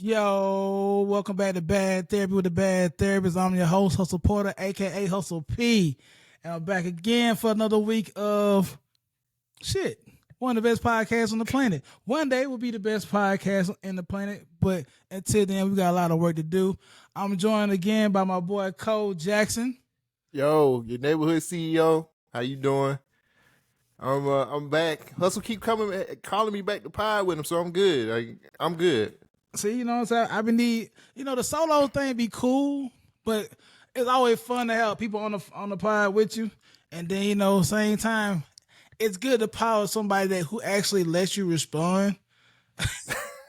Yo, welcome back to Bad Therapy with the Bad Therapist. I'm your host, Hustle Porter, aka Hustle P. And I'm back again for another week of shit. One of the best podcasts on the planet. One day will be the best podcast in the planet, but until then, we got a lot of work to do. I'm joined again by my boy Cole Jackson. Yo, your neighborhood CEO. How you doing? I'm back. Hustle keep calling me back to pod with him, so I'm good. I'm good. See, you know what I'm saying? I've been the solo thing be cool, but it's always fun to have people on the pod with you. And then, same time, it's good to power somebody who actually lets you respond.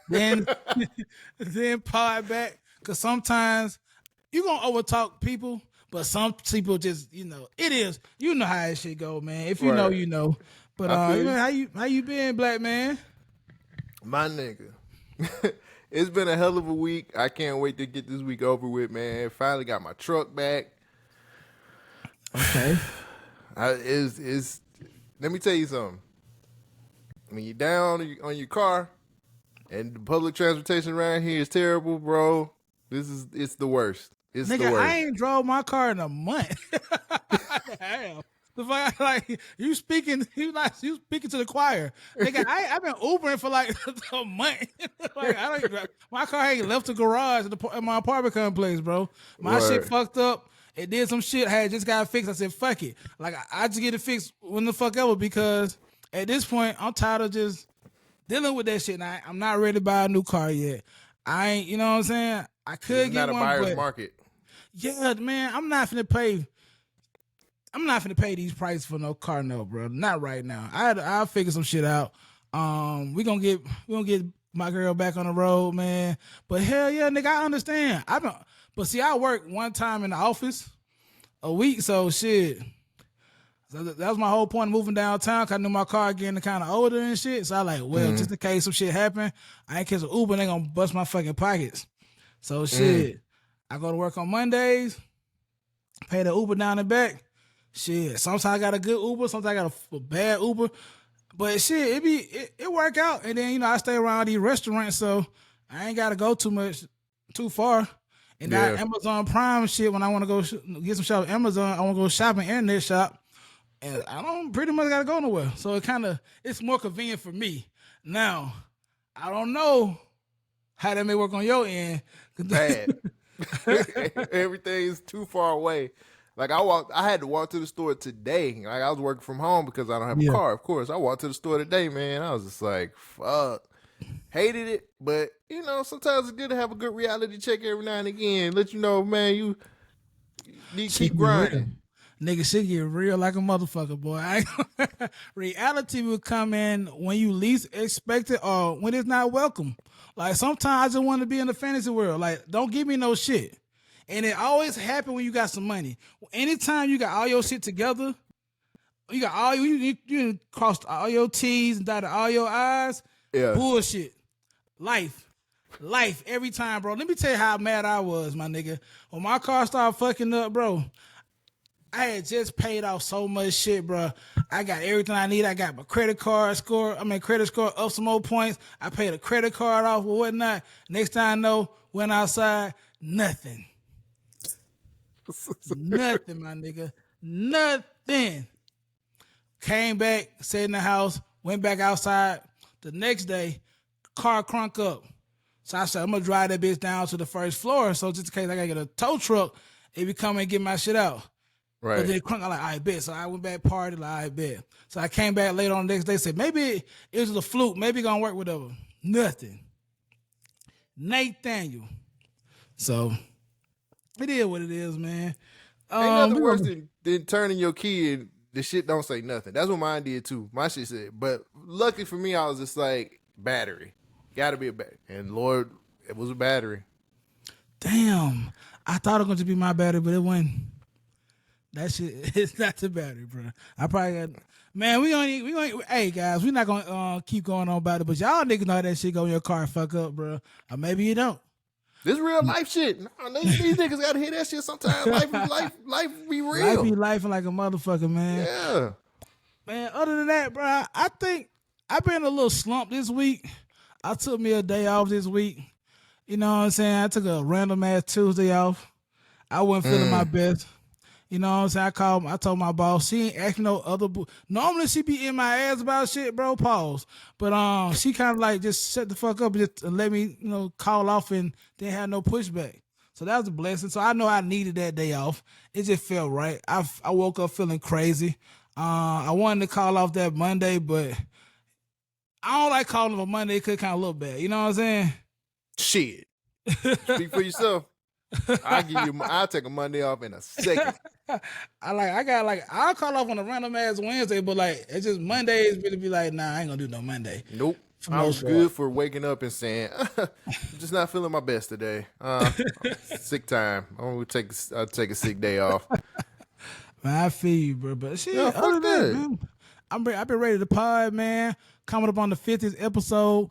then then pod back. Cause sometimes you're gonna overtalk people, but some people just, it is. You know how that shit go, man. If you know, you know. But how you been, black man? My nigga. It's been a hell of a week. I can't wait to get this week over with, man. Finally got my truck back. Okay. Let me tell you something. When you're down on your car and the public transportation around here is terrible, bro, it's the worst. It's Nigga, the worst. I ain't drove my car in a month. Damn. The fuck, like you speaking to the choir, nigga. I've been Ubering for like a month. Like I don't even, my car ain't left the garage in my apartment complex, bro. My shit fucked up. It did some shit. I had just got fixed. I said, fuck it. Like I just get it fixed when the fuck ever, because at this point I'm tired of just dealing with that shit. And I'm not ready to buy a new car yet. I ain't, you know what I'm saying? I could it's get not one, a buyer's but market. Yeah, man, I'm not finna pay these prices for no car, no, bro. Not right now. I'll figure some shit out. We gonna get my girl back on the road, man. But hell yeah, nigga, I understand. But see, I work one time in the office a week, so shit. So that was my whole point of moving downtown, cause I knew my car getting kind of older and shit. So I like, well, just in case some shit happen, I ain't catch an Uber, they gonna bust my fucking pockets. So shit, I go to work on Mondays, pay the Uber down and back. Shit, sometimes I got a good Uber, sometimes I got a bad Uber, but shit, it work out. And then I stay around these restaurants, so I ain't gotta go too far. And that Amazon Prime shit, when I want to go get some shop at Amazon, I want to go shopping, internet shop, and I don't pretty much gotta go nowhere. So it's more convenient for me. Now, I don't know how that may work on your end. Bad. Everything's too far away. Like I had to walk to the store today. Like I was working from home because I don't have a car. Of course, I walked to the store today, man. I was just like, fuck, hated it. But sometimes it's good to have a good reality check every now and again. Let you know, man, you need to keep grinding. Nigga, shit get real like a motherfucker, boy. Reality will come in when you least expect it or when it's not welcome. Like sometimes I just want to be in the fantasy world. Like, don't give me no shit. And it always happen when you got some money. Anytime you got all your shit together, you got all you crossed all your T's and dotted all your I's. Yeah. Bullshit. Life every time, bro. Let me tell you how mad I was, my nigga. When my car started fucking up, bro, I had just paid off so much shit, bro. I got everything I need. I got my credit score up some more points. I paid a credit card off or whatnot. Next time I know, went outside, nothing. Nothing, my nigga. Nothing. Came back, sat in the house, went back outside. The next day, car crunk up. So I said, I'm going to drive that bitch down to the first floor. So just in case I got to get a tow truck, it be come and get my shit out. Right. But then it crunk, I'm like, I bet. So I went back, partied, like, I bet. So I came back later on the next day, said, maybe it was a fluke. Maybe it's going to work, whatever. Nothing. Nathaniel. So it is what it is, man. Ain't nothing worse than turning your kid, the shit don't say nothing. That's what mine did too. My shit said, but lucky for me, I was just like, battery. Gotta be a battery. And Lord, it was a battery. Damn. I thought it was going to be my battery, but it wasn't. That shit, it's not the battery, bro. I probably got, man, we gonna, hey guys, we're not gonna keep going on about it, but y'all niggas know how that shit go in your car and fuck up, bro. Or maybe you don't. This real life shit. These niggas gotta hear that shit sometimes. Life be real. Life be life like a motherfucker, man. Yeah. Man, other than that, bro, I think I've been in a little slump this week. I took me a day off this week. You know what I'm saying? I took a random ass Tuesday off. I wasn't feeling my best. You know what I'm saying? I told my boss, she ain't asking no other normally she be in my ass about shit, bro. Pause. But she kind of like just shut the fuck up and just let me, call off and didn't have no pushback. So that was a blessing. So I know I needed that day off. It just felt right. I woke up feeling crazy. I wanted to call off that Monday, but I don't like calling off a Monday. It could kind of look bad. You know what I'm saying? Shit. Speak for yourself. I'll take a Monday off in a second. I'll call off on a random ass Wednesday, but like it's just Mondays really be like, nah, I ain't gonna do no Monday. Nope. I was good for waking up and saying, I'm just not feeling my best today. Sick time. I'll take a sick day off. Man, I feel you, bro. But shit, Yeah, other fuck than that. man, I've been ready to pod, man. Coming up on the 50th episode.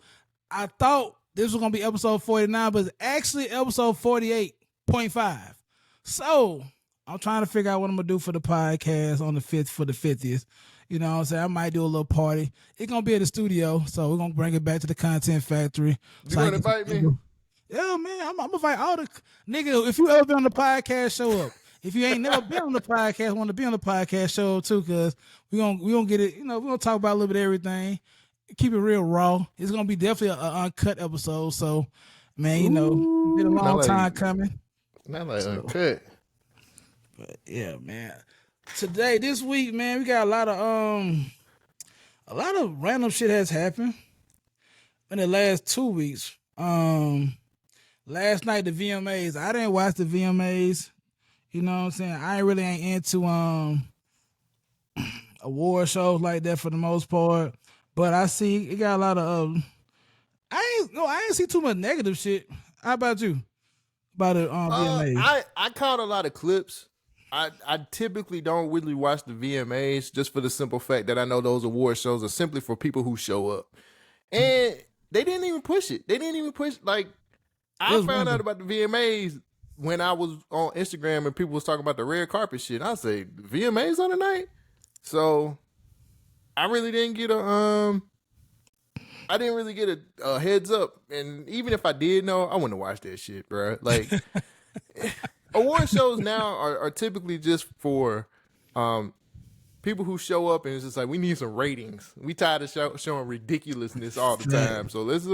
I thought this was gonna be episode 49, but it's actually episode 48.5. So I'm trying to figure out what I'm gonna do for the podcast on the 5th for the 50th. You know what I'm saying? I might do a little party. It's gonna be at the studio, so we're gonna bring it back to the content factory. You gonna invite me? Yeah, man. I'm gonna invite all the nigga. If you ever been on the podcast, show up. If you ain't never been on the podcast, want to be on the podcast, show up too, cause we gonna get it. We're gonna talk about a little bit of everything. Keep it real raw. It's gonna be definitely an uncut episode. So, man, it's been a long time coming. Not like uncut. But yeah, man. Today, this week, man, we got a lot of random shit has happened in the last 2 weeks. Last night the VMAs. I didn't watch the VMAs. You know what I'm saying? I ain't into award shows like that for the most part. But I see it got a lot of I ain't see too much negative shit. How about you? About the VMAs? I caught a lot of clips. I typically don't really watch the VMAs just for the simple fact that I know those award shows are simply for people who show up. And they didn't even push it. They didn't even push, like, I found out about the VMAs when I was on Instagram and people was talking about the red carpet shit. I say, the VMAs on the night? So I really didn't get a heads up. And even if I did know, I wouldn't have watched that shit, bro. Like, award shows now are typically just for people who show up and it's just like, we need some ratings. We tired of showing ridiculousnly all the time. So let's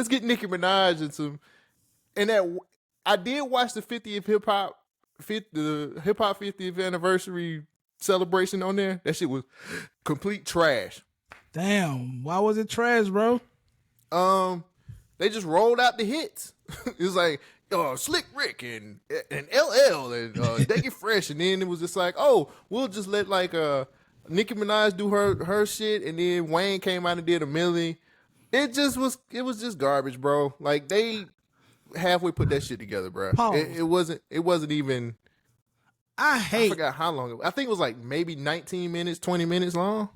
get Nicki Minaj and some. And that I did watch the 50th hip hop 50th anniversary celebration on there. That shit was complete trash. Damn, why was it trash, bro? They just rolled out the hits. It was like Slick Rick and LL and Dougie Fresh, and then it was just like, oh, we'll just let like Nicki Minaj do her shit, and then Wayne came out and did a Millie. It was just garbage, bro. Like they halfway put that shit together, bro. It wasn't even. I forgot how long. I think it was like maybe 19 minutes, 20 minutes long.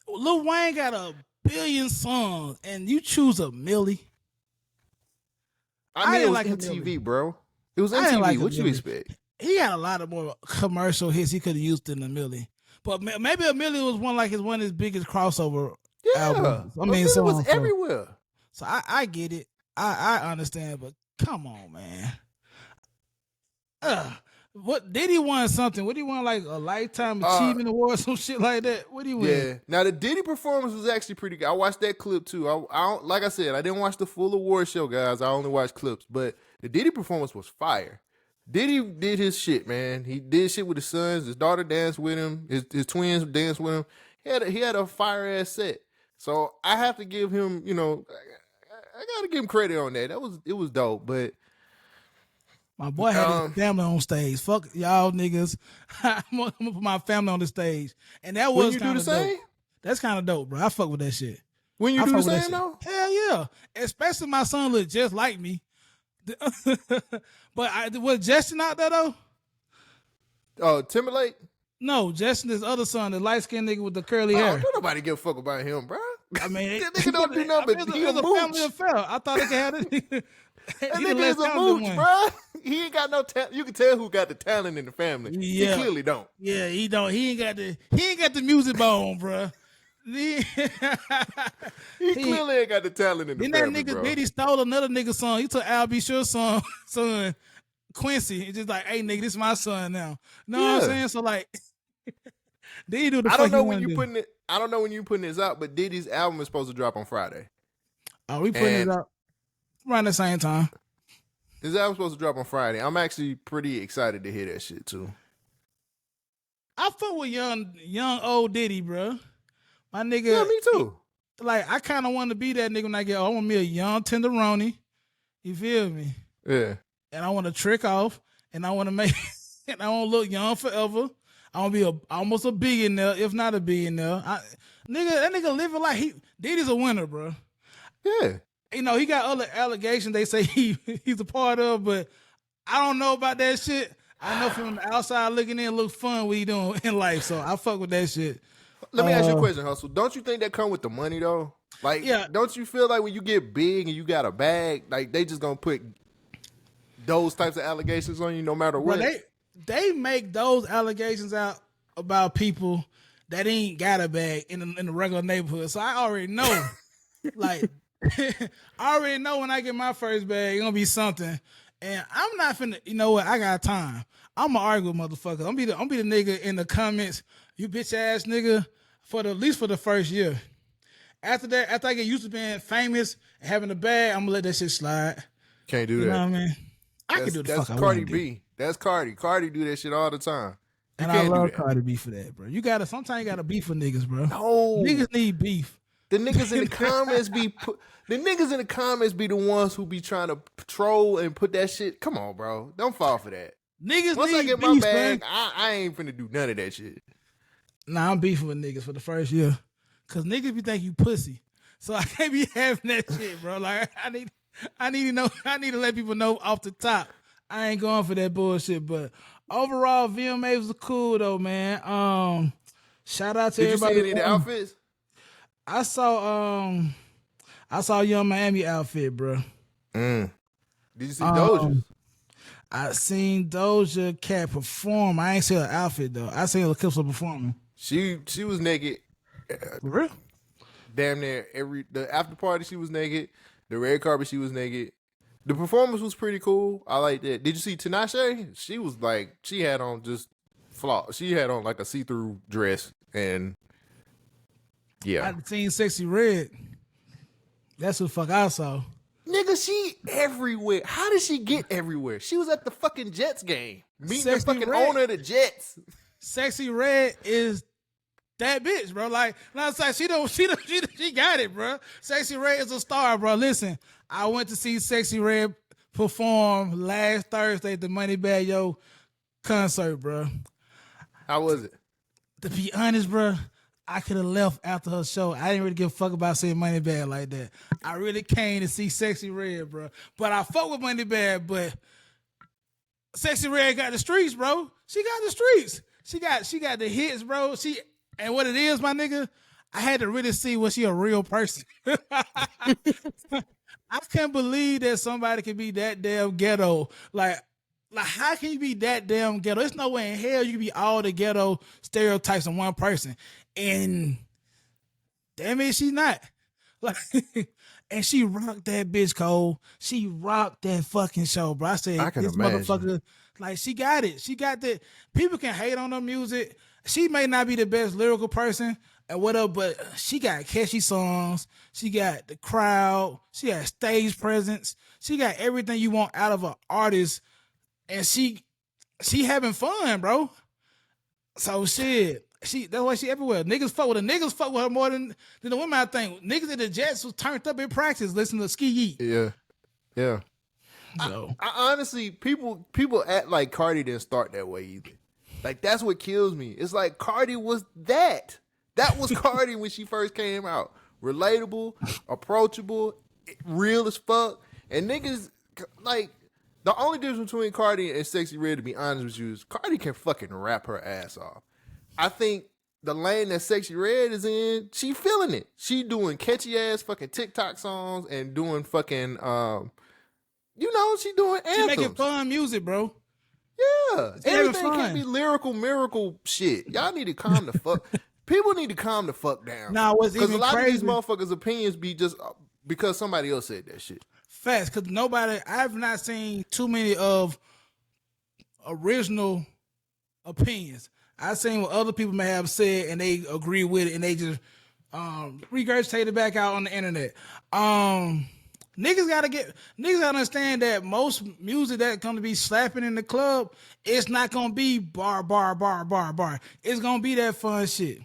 Lil Wayne got a billion songs, and you choose a Millie. I mean, it was like MTV, bro. It was MTV. What you expect? He had a lot of more commercial hits he could have used in a Millie. But maybe a Millie was one of his biggest crossover albums. I mean, it was everywhere. So I get it. I understand, but come on, man. What did he want something? What did he want, like a lifetime achievement award, some shit like that? What did he win? Yeah. Now the Diddy performance was actually pretty good. I watched that clip too. I like I said, I didn't watch the full award show, guys. I only watched clips, but the Diddy performance was fire. Diddy did his shit, man. He did shit with his sons. His daughter danced with him. His twins danced with him. He had a fire ass set. So I have to give him, I gotta give him credit on that. It was dope, but. My boy had his family on stage. Fuck y'all niggas. I'm gonna put my family on the stage. And that was kind of dope. That's kind of dope, bro. I fuck with that shit. When you do the same, though? Hell yeah. Especially my son look just like me. But was Justin out there, though? Oh, Timberlake? No, Justin, his other son, the light-skinned nigga with the curly hair. Don't nobody give a fuck about him, bro. I mean, that nigga don't do nothing but he a family affair. I thought they could have it. That nigga is a mooch, bro. He ain't got no talent. You can tell who got the talent in the family. Yeah. He clearly don't. Yeah, he don't. He ain't got the music bone, bro. He clearly ain't got the talent in the Then that family, nigga bro. Diddy stole another nigga song. He took Al B. Sure's son, Quincy. It's just like, hey nigga, this is my son now. Know what I'm saying? So like, Diddy do the I fuck don't know he when want you to do. putting it. I don't know when you putting this out, but Diddy's album is supposed to drop on Friday. Oh, we putting it up around the same time. His album's supposed to drop on Friday. I'm actually pretty excited to hear that shit too. I fuck with young old Diddy, bro. My nigga. Yeah, me too. Like, I kind of want to be that nigga when I get old. I want me a young tenderoni. You feel me? Yeah. And I want to trick off, and I want to make, and I want to look young forever. I want to be almost a billionaire, if not a billionaire. That nigga living like Diddy's a winner, bro. Yeah. You know, he got other allegations they say he's a part of, but I don't know about that shit. I know from the outside looking in, it looks fun what he doing in life, so I fuck with that shit. Let me ask you a question, Hustle. Don't you think that come with the money though? Like, Yeah. Don't you feel like when you get big and you got a bag, like they just gonna put those types of allegations on you no matter what? Well, they make those allegations out about people that ain't got a bag in the regular neighborhood. So I already know, like, I already know when I get my first bag, it's gonna be something. And I'm not finna, you know what? I got time. I'm gonna argue with motherfuckers. I'm gonna be the nigga in the comments, you bitch ass nigga, at least for the first year. After that, after I get used to being famous and having a bag, I'm gonna let that shit slide. Can't do that. You know what I mean? I can do the fuck I want. That's Cardi B. That's Cardi. Cardi do that shit all the time. And I love Cardi B for that, bro. Sometimes you gotta beef with niggas, bro. No. Niggas need beef. The niggas in the comments be the ones who be trying to troll and put that shit. Come on, bro. Don't fall for that. Niggas Once need I get beef, my bag, man. I ain't finna do none of that shit. Nah, I'm beefing with niggas for the first year. Cause niggas be think you pussy. So I can't be having that shit, bro. Like I need to let people know off the top. I ain't going for that bullshit. But overall, VMA was cool though, man. Shout out to everybody. Did you see any of the outfits? I saw Young Miami outfit, bro. Did you see Doja? I seen Doja Cat perform. I ain't seen her outfit though. I seen her clips of performing. She was naked. For real? Damn near the after party she was naked. The red carpet she was naked. The performance was pretty cool. I like that. Did you see Tinashe? She was like, she had on just flaw. She had on like a see-through dress and yeah. I seen Sexy Red. That's what the fuck I saw. Nigga, she everywhere. How did she get everywhere? She was at the fucking Jets game. Meeting the fucking owner of the Jets. Sexy Red is that bitch, bro. Like she got it, bro. Sexy Red is a star, bro. Listen, I went to see Sexy Red perform last Thursday at the Moneybag Yo concert, bro. How was it? To be honest, bro, I could have left after her show. I didn't really give a fuck about seeing Moneybag like that. I really came to see Sexy Red, bro. But I fuck with Moneybag, but Sexy Red got the streets, bro. She got the streets. She got the hits, bro. And what it is, my nigga, I had to really see was she a real person. I can't believe that somebody can be that damn ghetto. Like how can you be that damn ghetto? There's no way in hell you can be all the ghetto stereotypes in one person. And damn it, she's not. Like, and she rocked that bitch, Cole. She rocked that fucking show, bro. I said, this motherfucker, like, she got it. She got that. People can hate on her music. She may not be the best lyrical person and whatever, but she got catchy songs. She got the crowd. She got stage presence. She got everything you want out of an artist. And she having fun, bro. So shit. That's why she everywhere. Niggas fuck with her. Niggas fuck with her more than the women, I think. Niggas in the Jets was turned up in practice listening to Ski Yeet. Yeah. Yeah. So. I honestly, people act like Cardi didn't start that way either. Like, that's what kills me. It's like Cardi was that. That was Cardi when she first came out. Relatable, approachable, real as fuck. And niggas, like, the only difference between Cardi and Sexy Red, to be honest with you, is Cardi can fucking rap her ass off. I think the lane that Sexy Red is in, she feeling it. She doing catchy ass fucking TikTok songs and doing fucking, she doing anthems. She making fun music, bro. Yeah. Everything can't be lyrical miracle shit. Y'all need to calm the fuck. People need to calm the fuck down. Now, what's because even a lot crazy, of these motherfuckers' opinions be just because somebody else said that shit. Facts, because I've not seen too many of original opinions. I've seen what other people may have said and they agree with it and they just regurgitate it back out on the internet. Niggas gotta understand that most music that's gonna be slapping in the club, it's not gonna be bar. It's gonna be that fun shit.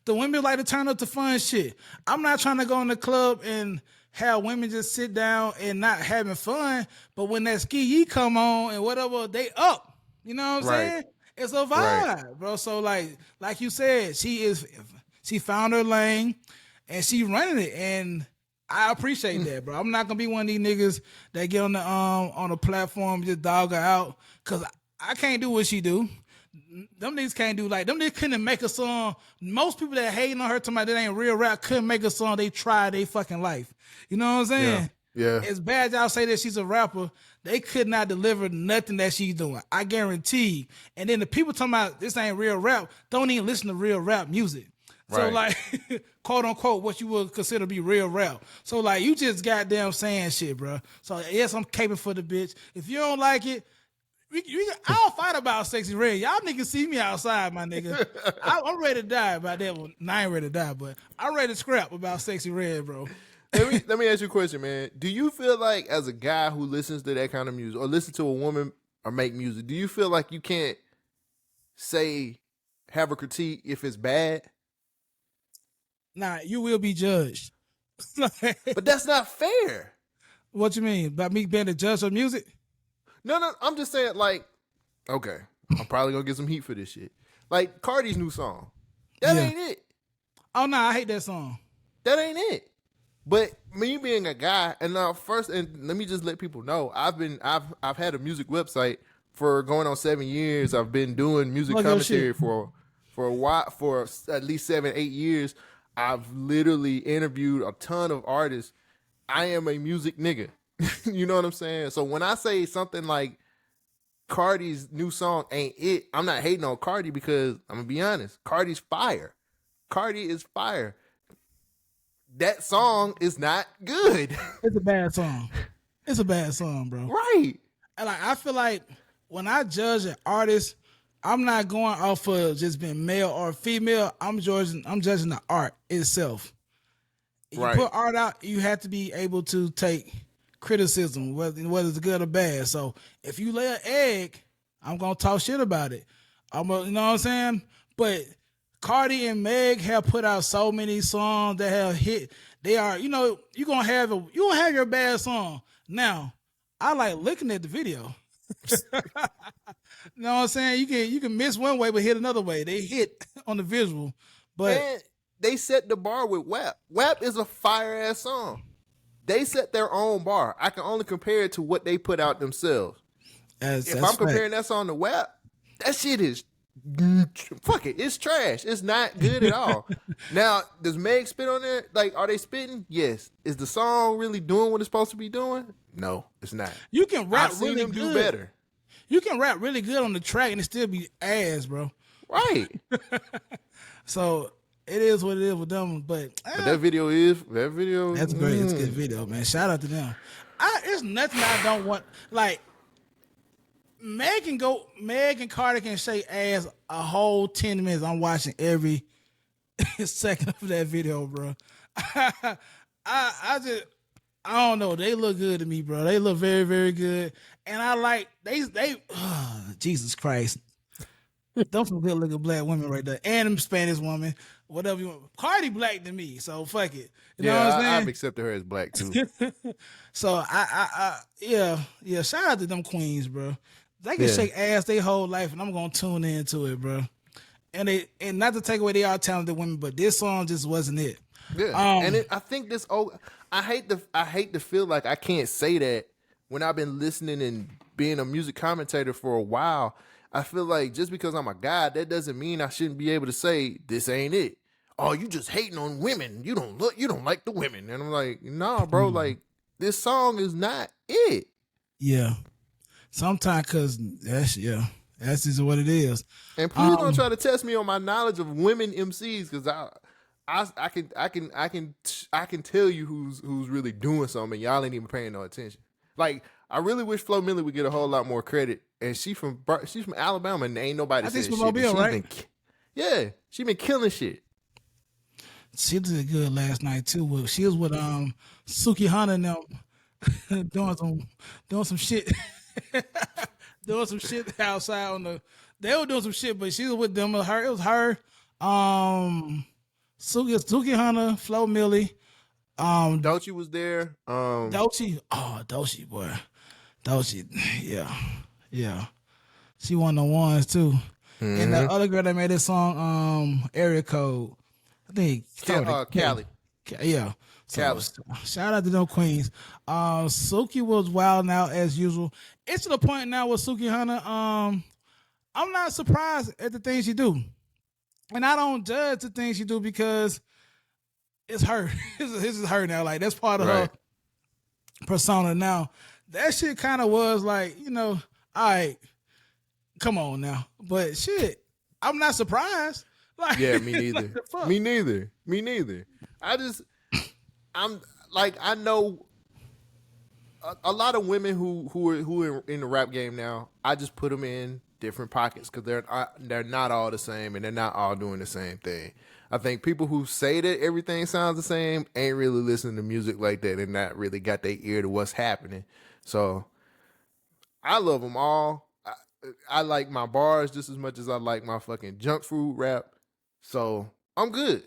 The women like to turn up the fun shit. I'm not trying to go in the club and have women just sit down and not having fun, but when that ski yee come on and whatever, they up. You know what I'm saying? It's a vibe, bro. So like you said, she found her lane and she running it, and I appreciate that, bro. I'm not gonna be one of these niggas that get on the platform and just dog her out, cause I can't do what she do. Them niggas can't do like them niggas couldn't make a song. Most people that hating on her talking about that ain't real rap couldn't make a song they tried their fucking life. You know what I'm saying? Yeah. As bad as y'all say that she's a rapper, they could not deliver nothing that she's doing. I guarantee. And then the people talking about this ain't real rap don't even listen to real rap music. So like, quote unquote, what you would consider to be real rap. So like, you just goddamn saying shit, bro. So yes, I'm caping for the bitch. If you don't like it, I'll fight about Sexy Red. Y'all niggas see me outside, my nigga. I'm ready to die about that one. Well, I ain't ready to die, but I'm ready to scrap about Sexy Red, bro. Let me ask you a question, man. Do you feel like as a guy who listens to that kind of music or listen to a woman or make music, do you feel like you can't have a critique if it's bad? Nah, you will be judged. But that's not fair. What you mean? About me being the judge of music? No, I'm just saying, like, okay, I'm probably gonna get some heat for this shit. Like Cardi's new song. That ain't it. Oh no, I hate that song. That ain't it. But me being a guy, and let me just let people know, I've had a music website for going on 7 years. I've been doing music commentary for a while, for at least 7-8 years. I've literally interviewed a ton of artists. I am a music nigga. You know what I'm saying? So when I say something like Cardi's new song ain't it, I'm not hating on Cardi because I'm gonna be honest, Cardi's fire. Cardi is fire. That song is not good. It's a bad song. It's a bad song, bro. Right. And like, I feel like when I judge an artist, I'm not going off of just being male or female. I'm judging the art itself. If you put art out, you have to be able to take criticism, whether it's good or bad. So if you lay an egg, I'm gonna talk shit about it. You know what I'm saying? But Cardi and Meg have put out so many songs that have hit. They are, you're gonna have your bad song. Now, I like looking at the video. You know what I'm saying? You can miss one way but hit another way. They hit on the visual, but man, they set the bar with WAP. WAP is a fire ass song. They set their own bar. I can only compare it to what they put out themselves. If I'm comparing that song to WAP, that shit is fuck it. It's trash. It's not good at all. Now, does Meg spit on there? Like, are they spitting? Yes. Is the song really doing what it's supposed to be doing? No, it's not. You can rap I've really seen them good. do better. You can rap really good on the track and it still be ass, bro. Right. So it is what it is with them, but that video. That's great. It's a good video, man. Shout out to them. It's nothing I don't want. Like Meg and Carter can shake ass a whole 10 minutes. I'm watching every second of that video, bro. I don't know. They look good to me, bro. They look very, very good. And I like Jesus Christ. Those some good looking black women right there. And them Spanish woman. Whatever you want. Cardi black to me, so fuck it. You know what I'm saying? I've accepted her as black too. So yeah. Shout out to them queens, bro. They can shake ass their whole life, and I'm gonna tune into it, bro. And not to take away they are talented women, but this song just wasn't it. Yeah, I think this. I hate to feel like I can't say that when I've been listening and being a music commentator for a while. I feel like just because I'm a guy, that doesn't mean I shouldn't be able to say this ain't it. Oh, you just hating on women. You don't like the women. And I'm like, nah, bro. Like this song is not it. Yeah. Sometimes, cause that's That's just what it is. And please don't try to test me on my knowledge of women MCs, because I can tell you who's really doing something. Y'all ain't even paying no attention. Like, I really wish Flo Milli would get a whole lot more credit. And she's from Alabama, and ain't nobody said shit. Mobile, right? Yeah, she been killing shit. She did good last night too. She was with Suki Hana and them doing some shit. Doing some shit outside on the. They were doing some shit, but she was with them. It was her. Suki Hana, Flo Milli. Doechii was there. Doechii, boy. Doechii, yeah. She one of the ones too. Mm-hmm. And that other girl that made this song, Area Code, I think Cali. Yeah. So, shout out to them queens. Suki was wild now as usual. It's to the point now with Suki Hana. I'm not surprised at the things she do, and I don't judge the things she do because it's her. This is her now. Like, that's part of her persona now. That shit kind of was like, all right, come on now. But shit, I'm not surprised. Like, yeah, me neither. Me neither. I know a lot of women who are in the rap game now. I just put them in different pockets because they're not all the same, and they're not all doing the same thing. I think people who say that everything sounds the same ain't really listening to music like that and not really got their ear to what's happening. So I love them all. I like my bars just as much as I like my fucking junk food rap. So I'm good.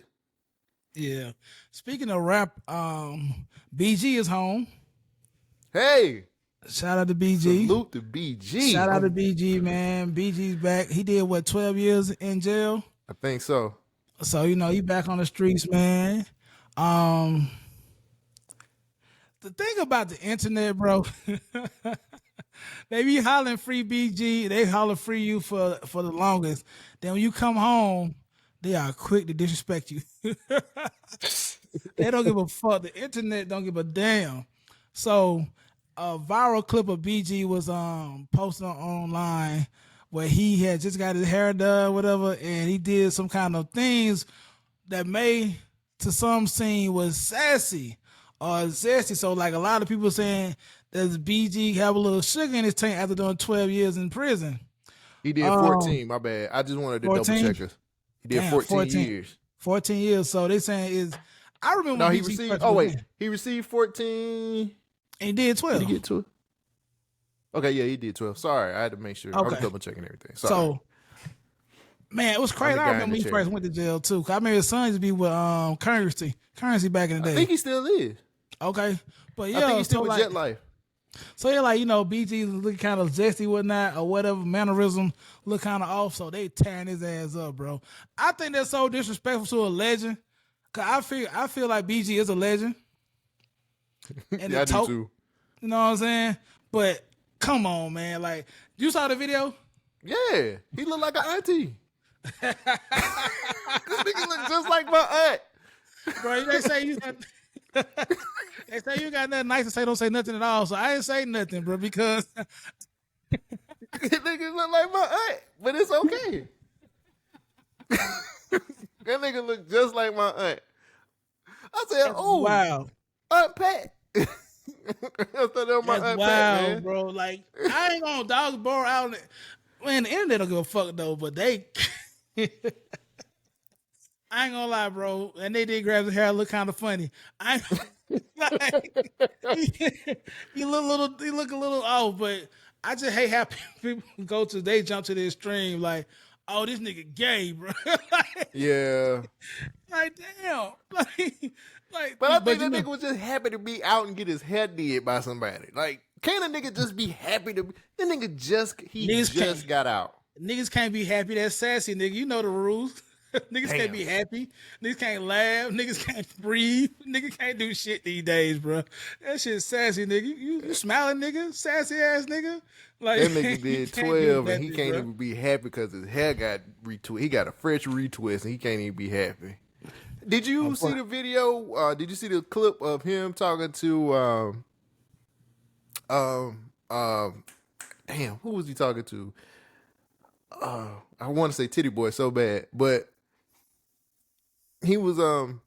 Yeah. Speaking of rap, BG is home. Hey. Shout out to BG. Salute to BG. Shout out to BG, man. BG's back. He did 12 years in jail? I think so. So, he back on the streets, man. The thing about the internet, bro, they be hollering free BG. They holler free you for the longest. Then when you come home, they are quick to disrespect you. They don't give a fuck. The internet don't give a damn. So a viral clip of BG was posted online where he had just got his hair done, whatever, and he did some kind of things that may, to some seem, was sassy or zesty. So, like, a lot of people saying, does BG have a little sugar in his tank after doing 12 years in prison? He did 14, my bad. I just wanted to 14? Double check us. He did 14 years. 14 years. So they saying I remember no, he received, he received 14. And he did 12. Did he get 12? Okay, yeah, he did 12. Sorry, I had to make sure. Okay. I was double checking everything. Sorry. So, man, it was crazy. I remember when he first went to jail, too. Cause I remember his son used to be with Currency back in the day. I think he still is. Okay. But yeah, I think he's still with Jet Life. So yeah, like, BG looking kind of zesty, whatnot, or whatever, mannerism look kind of off, so they tearing his ass up, bro. I think that's so disrespectful to a legend. Cause I feel like BG is a legend. And yeah, I do too. You know what I'm saying? But come on, man. Like, you saw the video? Yeah. He looked like an auntie. This nigga look just like my aunt. Bro, they say you got nothing nice to say, don't say nothing at all. So I ain't say nothing, bro, because that nigga look like my aunt, but it's okay. That nigga look just like my aunt. I said, "Oh, wow, Aunt Pat." I thought that was my Aunt Pat, man. Bro. Like, I ain't gonna dogs borrow out. Man, the internet don't give a fuck though, but they. I ain't gonna lie, bro. And they did grab his hair, look kind of funny. He look a little off, but I just hate how people they jump to the extreme, like, oh, this nigga gay, bro. Yeah. Like, damn. But I think that nigga was just happy to be out and get his hair did by somebody. Like, can't a nigga just be happy to be? That nigga just got out. Niggas can't be happy. That's sassy, nigga. You know the rules. Niggas can't be happy. Niggas can't laugh. Niggas can't breathe. Niggas can't do shit these days, bro. That shit's sassy, nigga. You smiling, nigga? Sassy ass nigga? Like, that nigga did 12 and he can't even be happy because his hair got retwist. He got a fresh retwist and he can't even be happy. Did you see the video? Did you see the clip of him talking to damn, who was he talking to? I want to say Titty Boy so bad, but he was talking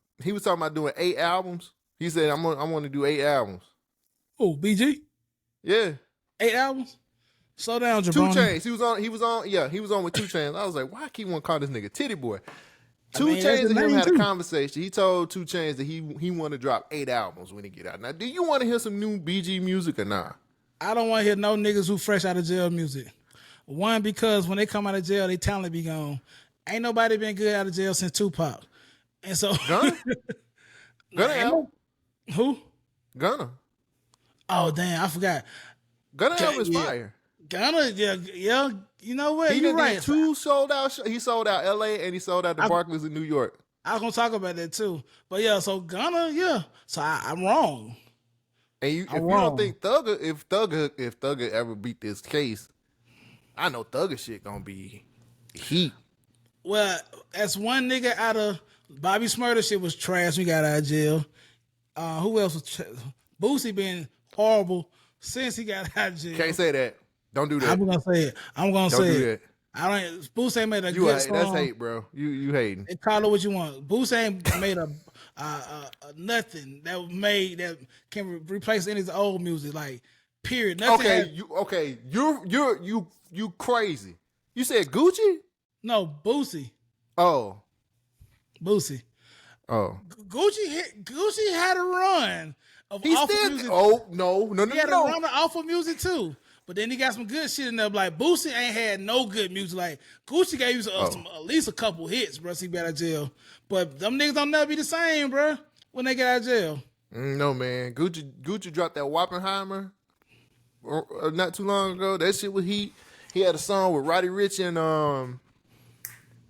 about doing 8 albums. He said I want to do 8 albums. Oh, BG? Yeah. 8 albums? Slow down, 2 Jabroni. Chainz. He was on with 2 Chainz. I was like, why I keep want to call this nigga Titty Boy? 2 Chainz and him had a conversation. He told 2 Chainz that he want to drop 8 albums when he get out. Now, do you want to hear some new BG music or not? I don't want to hear no niggas who fresh out of jail music. One, because when they come out of jail, they talent be gone. Ain't nobody been good out of jail since Tupac. And so Gunna album? Who? Gunna. Oh damn, I forgot. Gunna album is fire. Gunna, yeah. You know what? He You're did right. 2 sold out. He sold out L.A. and he sold out the Barclays in New York. I was gonna talk about that too. But yeah, so Gunna, yeah. So I'm wrong. And if you don't think Thugger ever beat this case, I know Thugger shit gonna be heat. Well, as one nigga out of Bobby Smurder shit was trash. We got out of jail. Who else was Boosie been horrible since he got out of jail. Can't say that. Don't do that. I'm gonna say it. Don't do it. That. I don't. Boosie ain't made a good song. That's hate, bro. You hating. And call it what you want. Boosie ain't made a nothing that can replace any of his old music. Like period. Nothing. You crazy. You said Gucci? No, Boosie. Oh. Boosie. Oh. Gucci had a run of awful music. Oh, no. He had a run of awful music too. But then he got some good shit in there. Like Boosie ain't had no good music. Like Gucci gave you some, at least a couple hits, bro. So he got out of jail. But them niggas don't never be the same, bro. When they get out of jail. No, man. Gucci dropped that Wappenheimer not too long ago. That shit was heat. He had a song with Roddy Ricch and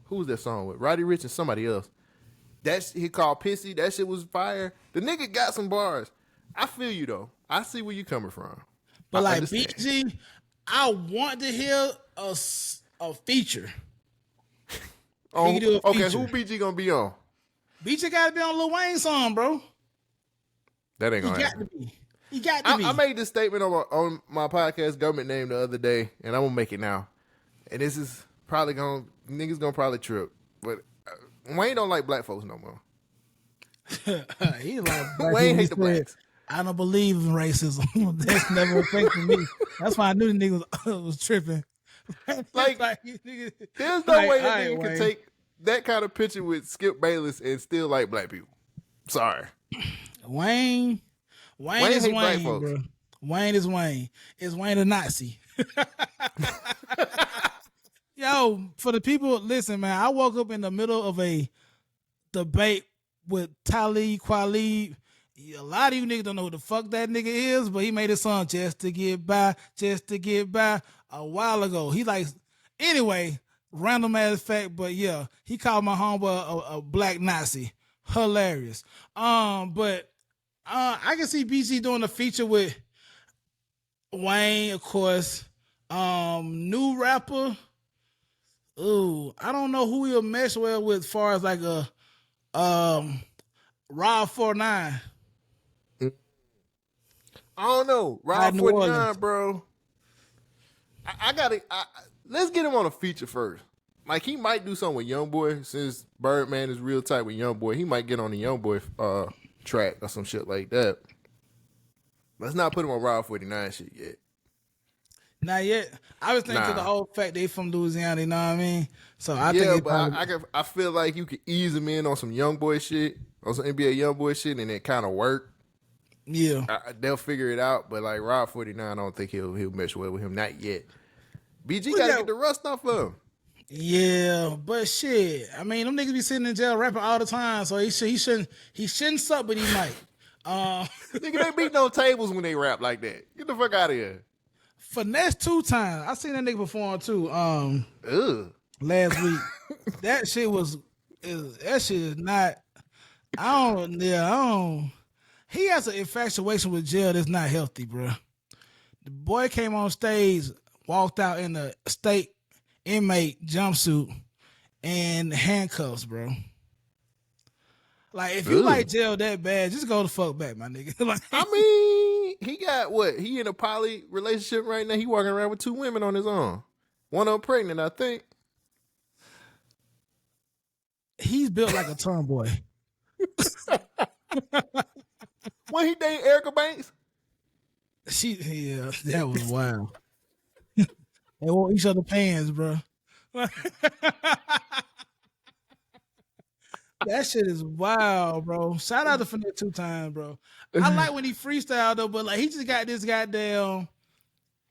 who was that song with? Roddy Ricch and somebody else. He called Pissy. That shit was fire. The nigga got some bars. I feel you though. I see where you coming from. But like BG, I want to hear a feature. Okay, who BG gonna be on? BG got to be on Lil Wayne's song, bro. That ain't gonna happen. He got to be. I made this statement on my podcast, Government Name, the other day, and I'm gonna make it now. And this is probably niggas gonna probably trip, but Wayne don't like black folks no more. He like black Wayne hate the blacks. I don't believe in racism. That's never affected me. That's why I knew the nigga was tripping. Like there's no way that nigga could take that kind of picture with Skip Bayless and still like black people. Sorry. Wayne is Wayne, bro. Wayne is Wayne. Is Wayne a Nazi? Yo, for the people, listen, man, I woke up in the middle of a debate with Talib Kweli. A lot of you niggas don't know who the fuck that nigga is, but he made a song just to get by a while ago. He like, anyway, random ass fact, but yeah, he called my homeboy a black Nazi. Hilarious. But I can see BG doing a feature with Wayne, of course. New rapper. Ooh, I don't know who he'll mesh well with as far as like a Rob 49. I don't know. Rob 49, bro. I gotta let's get him on a feature first. Like he might do something with YoungBoy since Birdman is real tight with YoungBoy. He might get on the YoungBoy track or some shit like that. Let's not put him on Rob 49 shit yet. Not yet. I was thinking the whole fact they from Louisiana, you know what I mean? So I think I feel like you could ease him in on some YoungBoy shit, on some NBA YoungBoy shit, and it kind of work. Yeah, they'll figure it out. But like Rob 49, I don't think he'll mesh well with him. Not yet. BG gotta get the rust off of him. Yeah, but shit. I mean, them niggas be sitting in jail rapping all the time, so he shouldn't suck, but he might. Nigga, they beat no tables when they rap like that. Get the fuck out of here. Finesse 2 times. I seen that nigga perform too. Last week. That shit is not. I don't. He has an infatuation with jail that's not healthy, bro. The boy came on stage, walked out in a state inmate jumpsuit and handcuffs, bro. Like, if you like jail that bad, just go the fuck back, my nigga. Like, I mean, he got what? He in a poly relationship right now. He walking around with 2 women on his own. One of them pregnant, I think. He's built like a tomboy. When he dated Erica Banks? Yeah, that was wild. They wore each other pants, bro. That shit is wild, bro. Shout out to Finette 2 times, bro. I like when he freestyle though, but like he just got this goddamn.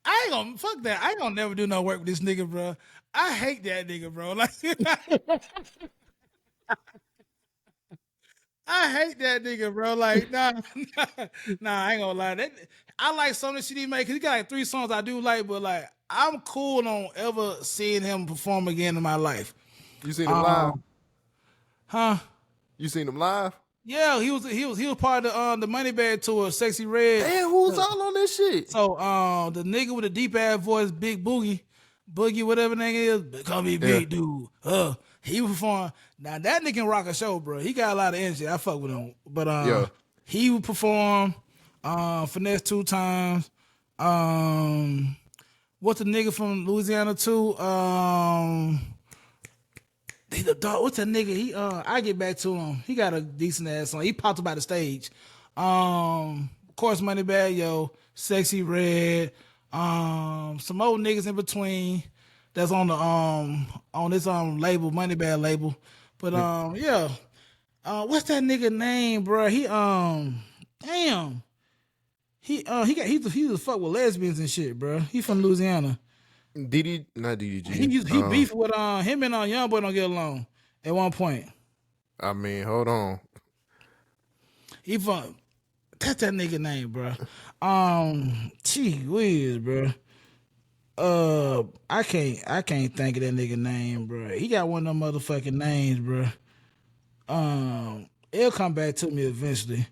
I ain't gonna fuck that. I ain't gonna never do no work with this nigga, bro. I hate that nigga, bro. Like I hate that nigga, bro. Like nah, I ain't gonna lie. I like some of the shit he make. Cause he got like 3 songs I do like, but like I'm cool on ever seeing him perform again in my life. You seen him live? Huh? You seen him live? Yeah, he was part of the Money Bag tour, Sexy Red. Damn, who's all on this shit? So the nigga with the deep ass voice, Big Boogie, whatever name is, call me Big Dude. He was perform. Now that nigga can rock a show, bro. He got a lot of energy. I fuck with him. But he would perform Finesse 2 times. What's the nigga from Louisiana too? What's that nigga? He I get back to him. He got a decent ass song. He popped up by the stage. Of course, Moneybag Yo, Sexy Red, some old niggas in between that's on the on this label, Moneybag label. But yeah. What's that nigga name, bro? He damn. He was fuck with lesbians and shit, bro. He from Louisiana. Not DDG. He beefed with him and Youngboy don't get along at one point. I mean, hold on. He from that's that nigga name, bro. Gee whiz, bro. I can't think of that nigga name, bro. He got one of them motherfucking names, bro. It'll come back to me eventually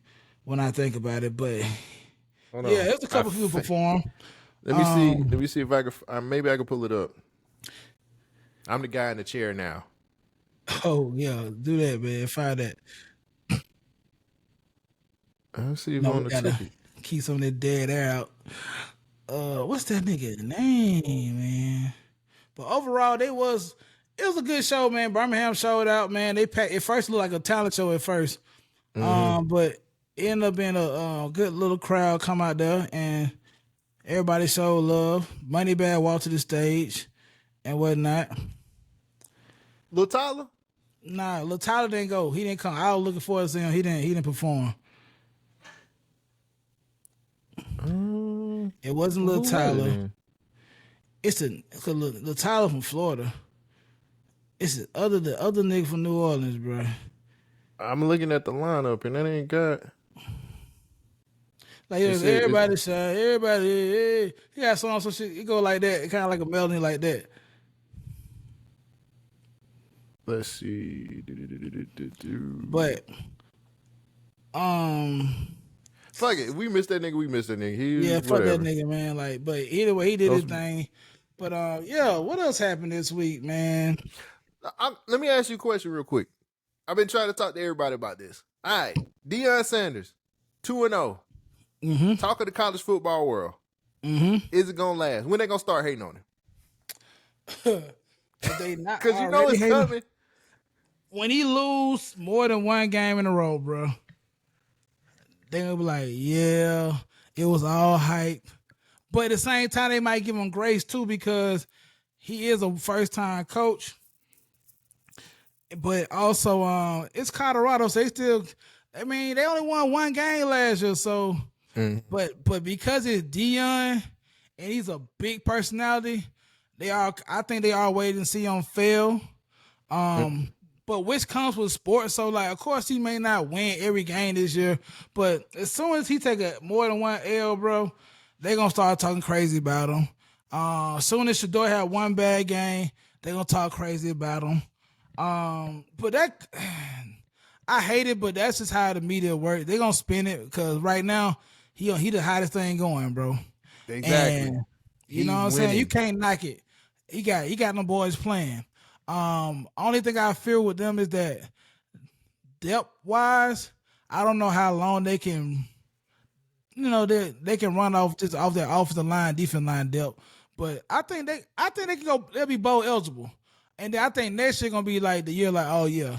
when I think about it, but yeah, there's a couple people perform. Let me see. Let me see if I can. Maybe I can pull it up. I'm the guy in the chair now. Oh yeah, do that, man. Find that. Let's see if I'm on the ticket. Keep some of that dead air out. What's that nigga name, man? But overall, it was a good show, man. Birmingham showed out, man. They packed. It first looked like a talent show at first, but it ended up being a good little crowd come out there and. Everybody showed love. Moneybag walked to the stage and whatnot. Lil Tyler? Nah, Lil Tyler didn't go. He didn't come. I was looking forward to seeing him. He didn't perform. It wasn't Lil Tyler. It's Lil Tyler from Florida. It's the other nigga from New Orleans, bro. I'm looking at the lineup and that ain't got. Like everybody, he got some shit. It go like that. It kind of like a melody like that. Let's see. But fuck it. We missed that nigga. We missed that nigga. Fuck that nigga, man. Like, but either way, he did his thing. But yeah, what else happened this week, man? Let me ask you a question real quick. I've been trying to talk to everybody about this. All right, Deion Sanders, 2-0. Talk of the college football world. Is it gonna last? When they gonna start hating on him? Because you know it's coming. When he lose more than one game in a row, bro, they gonna be like, yeah, it was all hype. But at the same time, they might give him grace too because he is a first-time coach. But also, it's Colorado, so they only won one game last year, so. But because it's Deion and he's a big personality, I think they are waiting to see him fail. But which comes with sports, so like of course he may not win every game this year, but as soon as he take more than one L, bro, they gonna start talking crazy about him. As soon as Shador had one bad game, they gonna talk crazy about him. But that I hate it, but that's just how the media works. They gonna spin it because right now. He the hottest thing going, bro. Exactly. And, you know what I'm saying? You can't knock it. He got them boys playing. Only thing I fear with them is that depth wise, I don't know how long they can, they can run off their offensive line, defensive line depth. But I think they can go. They'll be bowl eligible, and then I think next year gonna be like the year, like oh yeah,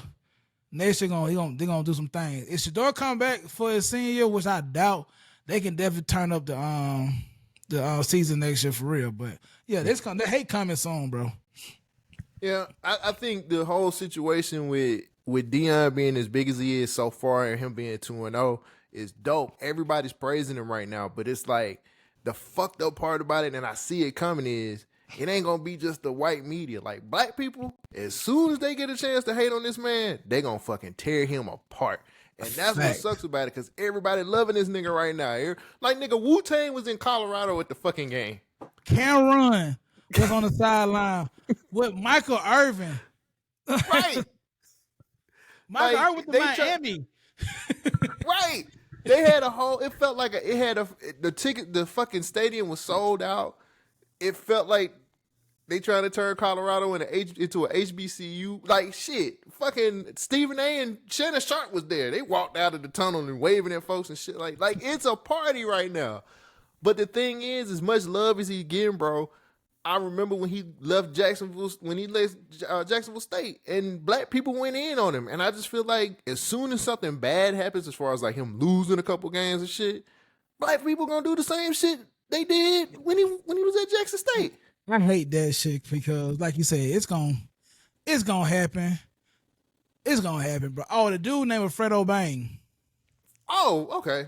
Next year, they're gonna do some things. If Shador come back for his senior year, which I doubt, they can definitely turn up the season next year for real. But yeah, the hate coming soon, bro. Yeah, I think the whole situation with Deion being as big as he is so far and him being 2-0 is dope. Everybody's praising him right now, but it's like the fucked up part about it, and I see it coming, is it ain't gonna be just the white media. Like, black people, as soon as they get a chance to hate on this man, they gonna fucking tear him apart. And that's what sucks about it, because everybody loving this nigga right now. Like, nigga, Wu-Tang was in Colorado at the fucking game. Cameron was on the sideline with Michael Irvin. Right. Michael Irvin with the Miami. Right. They had a whole, it felt like the fucking stadium was sold out. It felt like they trying to turn Colorado into a HBCU. Like, shit. Fucking Stephen A. and Shannon Sharp was there. They walked out of the tunnel and waving at folks and shit. Like it's a party right now. But the thing is, as much love as he's getting, bro, I remember when he left Jacksonville State, and black people went in on him. And I just feel like as soon as something bad happens, as far as like him losing a couple games and shit, black people gonna do the same shit they did when he was at Jackson State. I hate that shit because, like you said, it's gonna happen. It's gonna happen, bro. Oh, the dude named Fredo Bang. Oh, okay.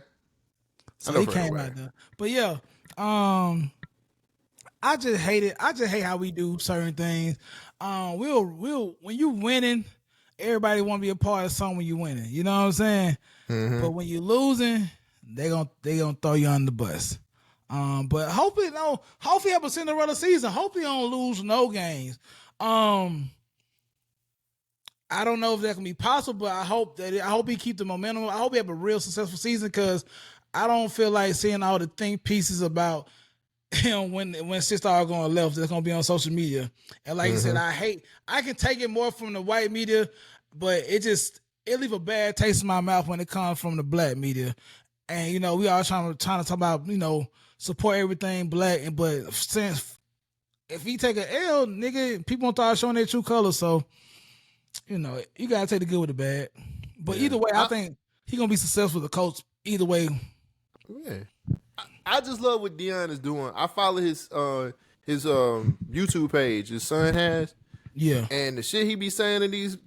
So he came out there. But yeah, I just hate it. I just hate how we do certain things. We'll when you winning, everybody want to be a part of something when you winning. You know what I'm saying? Mm-hmm. But when you losing, they gonna throw you on the bus. But hopefully have a Cinderella season. Hopefully don't lose no games. I don't know if that can be possible, but I hope he keep the momentum. I hope he have a real successful season, because I don't feel like seeing all the think pieces about him when shit start going left that's gonna be on social media. And like I said, I can take it more from the white media, but it leave a bad taste in my mouth when it comes from the black media. And we all trying to talk about support everything black, but since if he take an L, nigga, people gonna start showing their true colors. So you gotta take the good with the bad. But either way, I think he gonna be successful with the coach. Either way. Yeah. I just love what Deion is doing. I follow his YouTube page his son has. Yeah. And the shit he be saying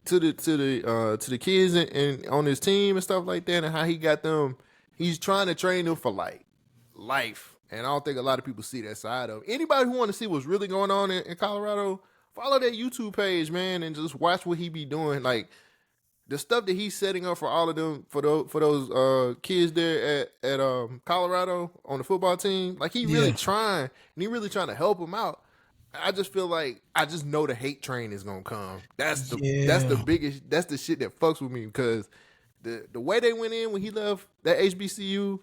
to the kids and on his team and stuff like that, and how he got them, he's trying to train them for like life. And I don't think a lot of people see that side of it. Anybody who want to see what's really going on in Colorado, follow that YouTube page, man, and just watch what he be doing. Like, the stuff that he's setting up for all of them, for those kids there at Colorado on the football team, like he really trying, and he really trying to help them out. I just feel like I just know the hate train is gonna come. That's the biggest. That's the shit that fucks with me, because the way they went in when he left that HBCU,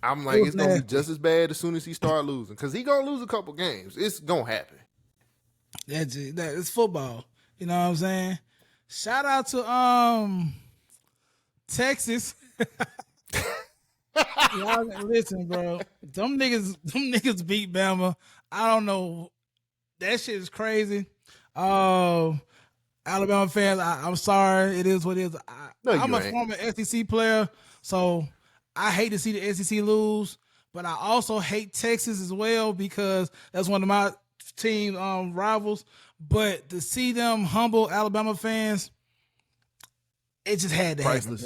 I'm like, it's gonna be just as bad as soon as he start losing, because he gonna lose a couple games. It's gonna happen. It's football. You know what I'm saying? Shout out to Texas. Y'all listen, bro. Them niggas beat Bama. I don't know. That shit is crazy. Alabama fans, I'm sorry. It is what it is. I'm a former SEC player, so I hate to see the SEC lose, but I also hate Texas as well, because that's one of my team rivals. But to see them humble Alabama fans, it just had to happen.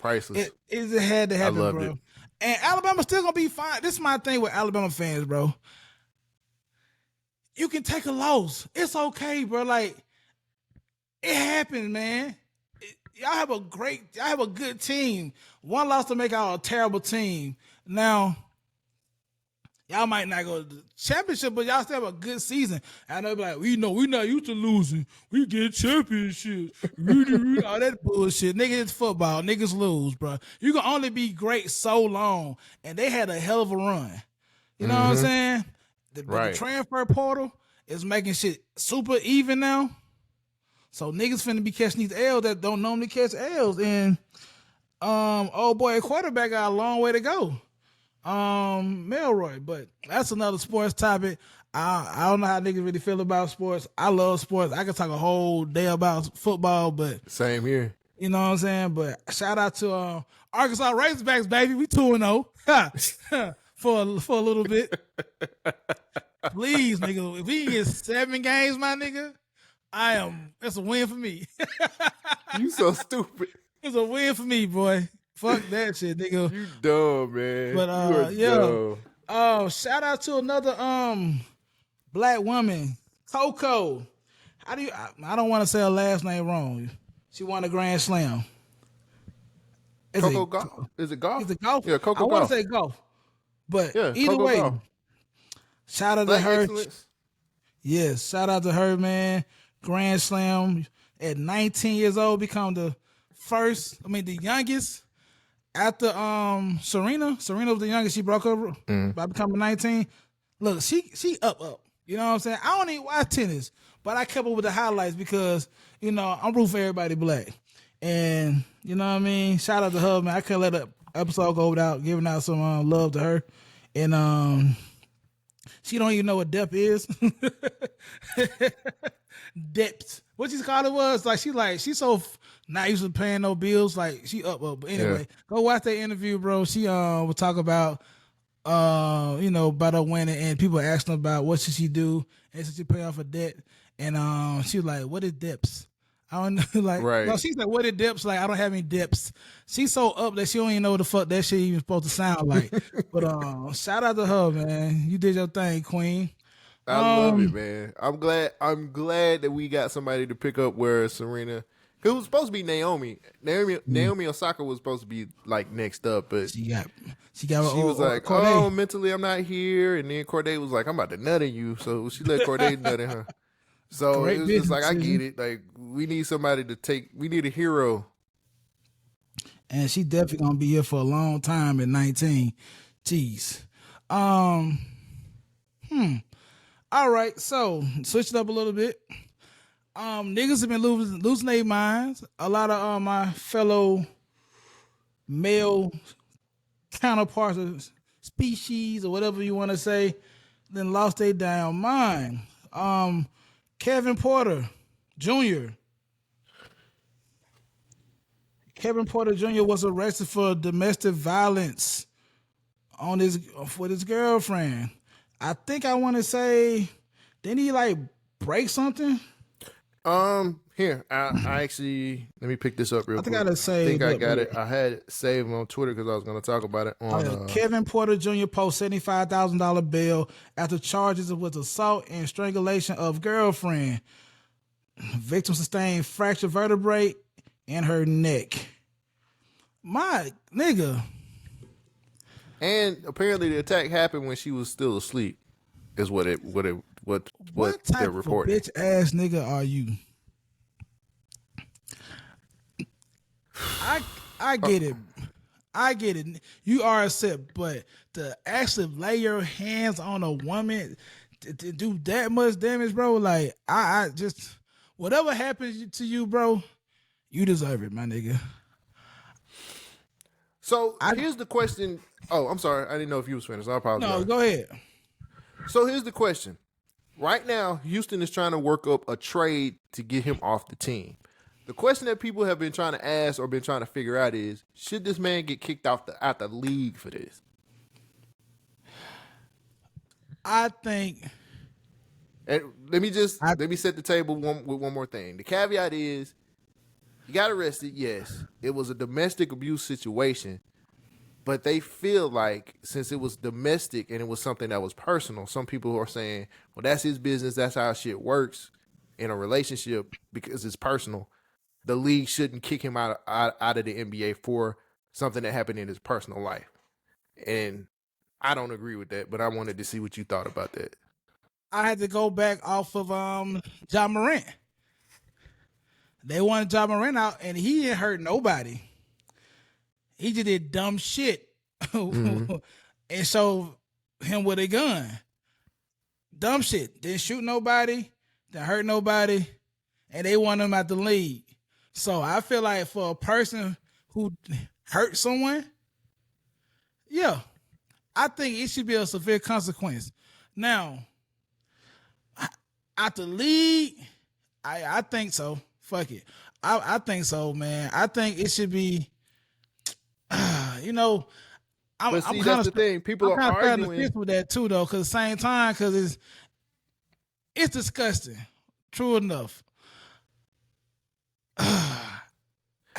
Priceless. It just had to happen, I loved bro. it. And Alabama's still gonna be fine. This is my thing with Alabama fans, bro. You can take a loss. It's okay, bro. Like, it happens, man. Y'all have a good team. One loss to make out a terrible team. Now, y'all might not go to the championship, but y'all still have a good season. And they'll be like, we not used to losing. We get championships. All that bullshit. Nigga, it's football. Niggas lose, bro. You can only be great so long. And they had a hell of a run. You know what I'm saying? The transfer portal is making shit super even now. So niggas finna be catching these L's that don't normally catch L's. And old boy quarterback got a long way to go. Melroy, but that's another sports topic. I don't know how niggas really feel about sports. I love sports. I could talk a whole day about football, but same here. You know what I'm saying? But shout out to Arkansas Razorbacks, baby. We 2-0 for a little bit. Please, nigga. If we get 7 games, my nigga, that's a win for me. You so stupid. It's a win for me, boy. Fuck that shit, nigga. You dumb, man. But you are dumb. Shout out to another black woman, Coco. How do you? I don't want to say her last name wrong. She won a Grand Slam. Coco Gauff? Is it Gauff? Is it Gauff? Yeah, Coco Gauff. I want to say Gauff. But yeah, either Coco way, Gauff. Shout out Black to her. excellence. Yes, shout out to her, man. Grand Slam at 19 years old, become the youngest after Serena. Serena was the youngest. She broke up by becoming 19. Look, she up. You know what I'm saying? I don't even watch tennis, but I kept up with the highlights because, you know, I'm rooting for everybody black. And, you know what I mean? Shout out to her, man. I couldn't let the episode go without giving out some love to her. And she don't even know what depth is. Depth. What she called it was like she's so not used to paying no bills. Like she up. But anyway, go watch that interview, bro. She will talk about about her winning, and people asking about what should she do and should she pay off her debt. And she was like, what is depths? I don't know, like, right. No, she's like, what is depths? Like, I don't have any depths. She's so up that she don't even know what the fuck that shit even supposed to sound like. But shout out to her, man. You did your thing, Queen. I love it, man. I'm glad that we got somebody to pick up where Serena. Cause it was supposed to be Naomi. Naomi Osaka was supposed to be like next up, but she was like, Corday. "Oh, mentally I'm not here," and then Corday was like, "I'm about to nut in you," so she let Corday nut in her. So Great it was just like, I business, get it. Like, we need somebody we need a hero. And she definitely gonna be here for a long time at 19. Jeez. All right, so switch it up a little bit. Niggas have been losing their minds. A lot of my fellow male counterparts of species or whatever you want to say, then lost their damn mind. Kevin Porter Jr. Kevin Porter Jr. was arrested for domestic violence with his girlfriend. I think I want to say, didn't he like break something? Here, I actually, let me pick this up real quick. I think I got it. I had it saved on Twitter because I was going to talk about it on. Kevin Porter Jr. posts $75,000 bail after charges with assault and strangulation of girlfriend. Victim sustained fractured vertebrae in her neck. My nigga. And apparently the attack happened when she was still asleep. Is what they're reporting. What type of bitch ass nigga are you? I get it. I get it. You are upset, but to actually lay your hands on a woman to do that much damage, bro, like I just whatever happens to you, bro, you deserve it, my nigga. So here's the question. Oh, I'm sorry. I didn't know if you was finished. I apologize. No, go ahead. So here's the question. Right now, Houston is trying to work up a trade to get him off the team. The question that people have been trying to ask or been trying to figure out is, should this man get kicked out the league for this? I think. And let me set the table with one more thing. The caveat is, he got arrested, yes. It was a domestic abuse situation. But they feel like since it was domestic and it was something that was personal, some people are saying, well, that's his business. That's how shit works in a relationship because it's personal. The league shouldn't kick him out of the NBA for something that happened in his personal life. And I don't agree with that, but I wanted to see what you thought about that. I had to go back off of Ja Morant. They wanted Ja Morant out, and he didn't hurt nobody. He just did dumb shit and showed him with a gun. Dumb shit. Didn't shoot nobody, didn't hurt nobody, and they want him out the league. So I feel like for a person who hurt someone, yeah, I think it should be a severe consequence. Now, out the league, I think so. Fuck it. I think so, man. I think it should be, you know, But I'm see, kind that's the of thing. People are starting to fence arguing. with that too, though. Because at the same time, because it's disgusting. True enough.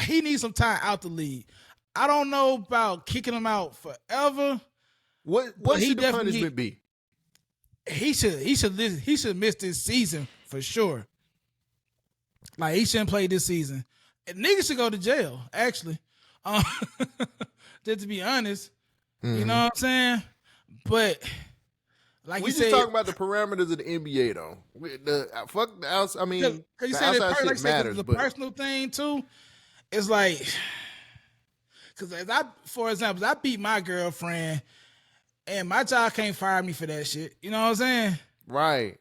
He needs some time out the league. I don't know about kicking him out forever. But What he should the definitely punishment be? he should miss this season for sure. Like he shouldn't play this season. And niggas should go to jail, actually. Um, just to be honest. You know what I'm saying? But like We you just said, talking about the parameters of the NBA though. Fuck the outside. I mean, because you the said outside shit like matters, the but personal thing too. It's like, because for example, I beat my girlfriend, and my job can't fire me for that shit. You know what I'm saying? right.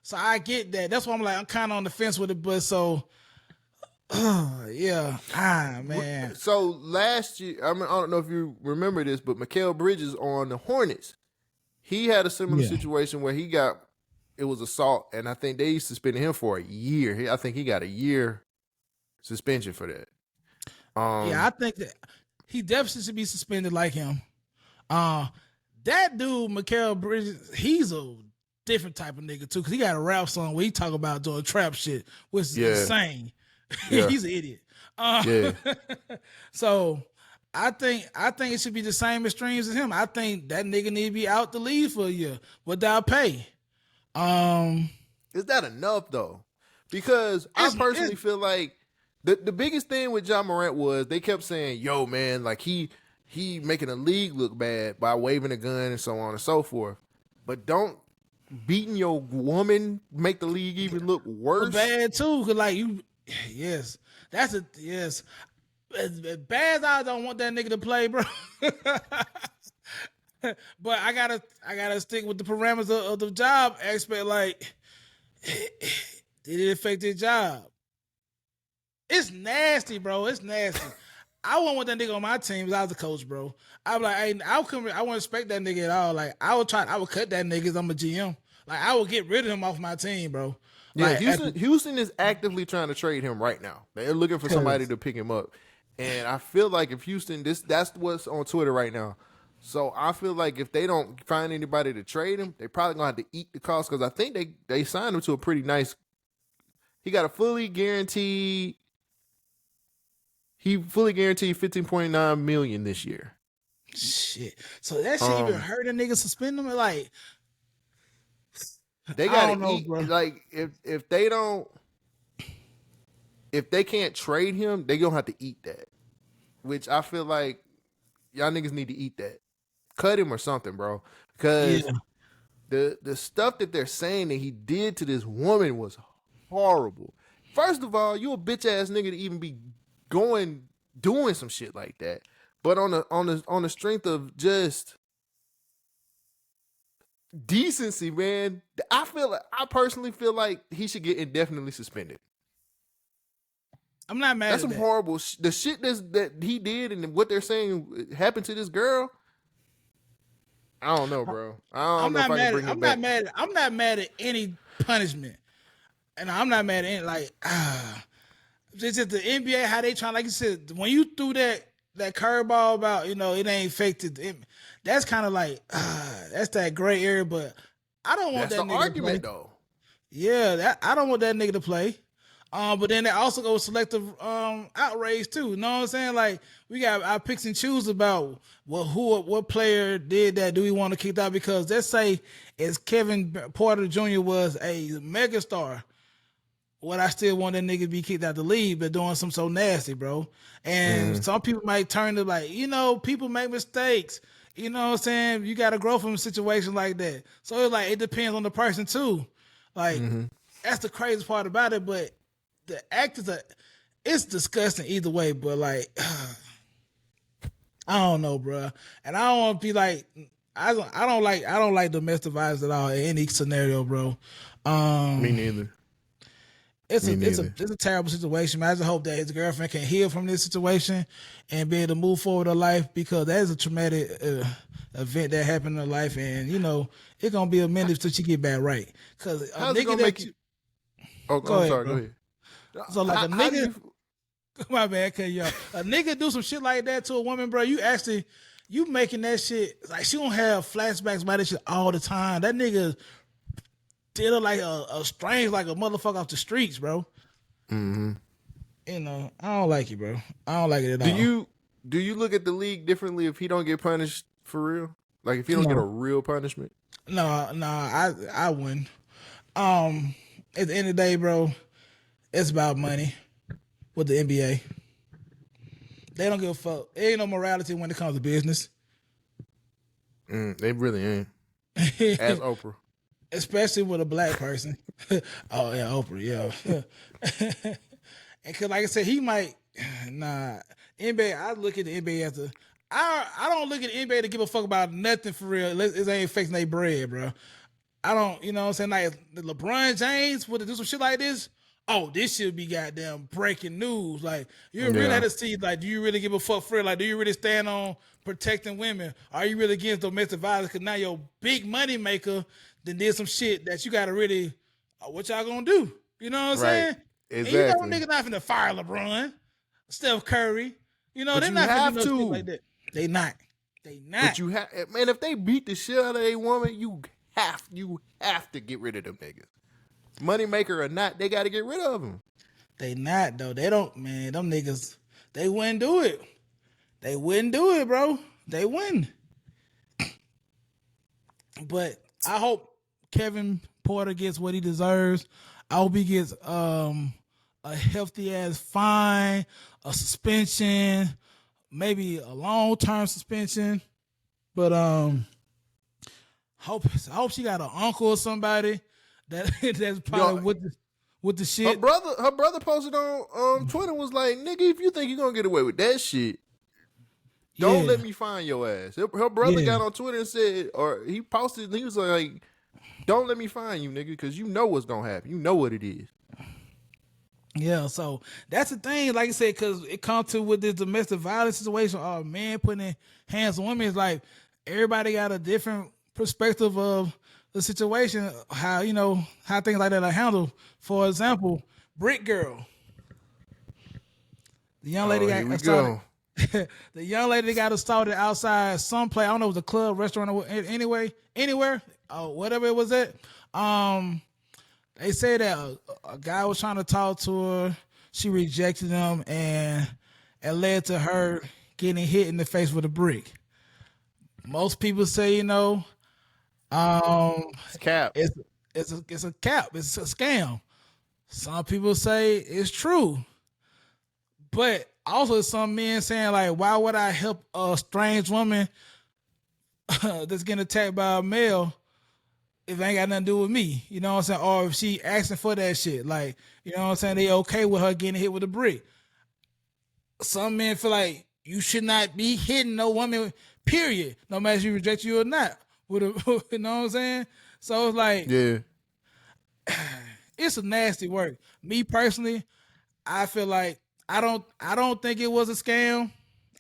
So I get that. That's why I'm kind of on the fence with it. But so, yeah, man. So last year, I don't know if you remember this, but Mikal Bridges on the Hornets, he had a similar Yeah. situation where it was assault, and I think they suspended him for a year. I think he got a year suspension for that. Yeah, I think that he definitely should be suspended like him. That dude, Mikal Bridges, he's a different type of nigga too, because he got a rap song where he talk about doing trap shit, which is insane. Yeah. He's an idiot. Yeah. So I think it should be the same extremes as him. I think that nigga need to be out the league for a year without pay. Is that enough though? Because I personally feel like the biggest thing with John Morant was they kept saying, "Yo, man, like he making the league look bad by waving a gun and so on and so forth." But don't beating your woman make the league even look worse? Bad too, cause like yes, yes. As bad as I don't want that nigga to play, bro. But I gotta stick with the parameters of the job aspect. Like, did it affect his job? It's nasty, bro. It's nasty. I wouldn't want that nigga on my team if I was a coach, bro. I'm like, hey, I wouldn't respect that nigga at all. Like, I would cut that nigga if I'm a GM. Like, I would get rid of him off my team, bro. Yeah, Like, Houston is actively trying to trade him right now. They're looking for somebody to pick him up. And I feel like if Houston, that's what's on Twitter right now. So I feel like if they don't find anybody to trade him, they probably gonna have to eat the cost, because I think they signed him to a pretty nice. He got a fully guaranteed $15.9 million this year. shit. So that shit even hurt a nigga suspend him? Like, they I gotta don't know, eat. bro. Like if they can't trade him, they gonna have to eat that. Which I feel like y'all niggas need to eat that. Cut him or something, bro. Because the stuff that they're saying that he did to this woman was horrible. First of all, you a bitch ass nigga to even be doing some shit like that. But on the strength of just decency, man, I personally feel like he should get indefinitely suspended. I'm not mad That's at some that. horrible the shit that he did and what they're saying happened to this girl. I don't know, bro. I don't know if I can bring him back. I'm not mad at any punishment. And I'm not mad at any, like, it's just the NBA, how they trying, like you said, when you threw that curveball about, it ain't affected, that's kind of like, that's that gray area, but I don't want That's that the nigga argument, to play. though. Yeah, I don't want that nigga to play. But then they also go selective outrage too. You know what I'm saying? Like, we got our picks and choose about what player did that. Do we want to kick out? Because let's say as Kevin Porter Jr. was a megastar, would I still want that nigga to be kicked out the league but doing something so nasty, bro? And some people might turn to like, people make mistakes. You know what I'm saying? You got to grow from a situation like that. So it's like, it depends on the person too. Like, that's the crazy part about it. But the actors it's disgusting either way. But like, I don't know, bro. And I don't want to be like, I don't like domestic violence at all in any scenario, bro. Me neither. It's a terrible situation, man. I just hope that his girlfriend can heal from this situation and be able to move forward in life, because that is a traumatic event that happened in her life, and it's gonna be a minute till she get back right. Because a How's it nigga gonna that make you? Oh, Go I'm ahead, sorry. bro. Go ahead. So like a How do nigga, you? my bad, cause yo, a nigga do some shit like that to a woman, bro. You making that shit like she don't have flashbacks about that shit all the time. That nigga did her like a strange like a motherfucker off the streets, bro. Mm-hmm. You know, I don't like it, bro. I don't like it at Do all. you look at the league differently if he don't get punished for real? Like if he don't get a No, real punishment? no, I wouldn't. At the end of the day, bro, it's about money with the NBA. They don't give a fuck. There ain't no morality when it comes to business. They really ain't. As Oprah. Especially with a black person. Oh yeah, Oprah, yeah. And cause like I said, he might NBA. I look at the NBA as I don't look at the NBA to give a fuck about nothing for real. It ain't fixing their bread, bro. I don't, you know what I'm saying? Like LeBron James would do some shit like this. Oh, this should be goddamn breaking news. Like, you really have to see, like, do you really give a fuck for it? Like, do you really stand on protecting women? Are you really against domestic violence? Because now your big money maker then did some shit that you got to really, what y'all gonna do? You know what I'm saying? Exactly. And you know niggas not finna fire LeBron, Steph Curry. You know, But they're you not finna have do no to. shit like that. They not. But you have, man, if they beat the shit out of a woman, you have to get rid of them niggas. Moneymaker or not, they got to get rid of them. They not, though. They don't, man. Them niggas, they wouldn't do it. They wouldn't do it, bro. They wouldn't. But I hope Kevin Porter gets what he deserves. I hope he gets a healthy ass fine, a suspension, maybe a long-term suspension. But hope she got an uncle or somebody that's probably with the shit. Her brother posted on Twitter was like, "Nigga, if you think you're gonna get away with that shit, don't let me find your ass." Her brother got on Twitter and said, or he posted, and he was like, "Don't let me find you, nigga, because you know what's gonna happen. You know what it is." Yeah, so that's the thing. Like I said, because it comes to with this domestic violence situation, or man putting in hands on women, it's like everybody got a different perspective of the situation, how things like that are handled. For example, Brick Girl, the young lady got assaulted. The young lady got assaulted outside some place. I don't know if it was a club, restaurant, or anywhere, whatever it was at. They say that a guy was trying to talk to her. She rejected him, and it led to her getting hit in the face with a brick. Most people say, it's cap. It's a cap. It's a scam. Some people say it's true, but also some men saying like, why would I help a strange woman that's getting attacked by a male if it ain't got nothing to do with me? You know what I'm saying? Or if she asking for that shit, like, you know what I'm saying? They okay with her getting hit with a brick. Some men feel like you should not be hitting no woman, period, no matter if she rejects you or not. You know what I'm saying? So it's like, it's a nasty work. Me personally, I feel like I don't think it was a scam.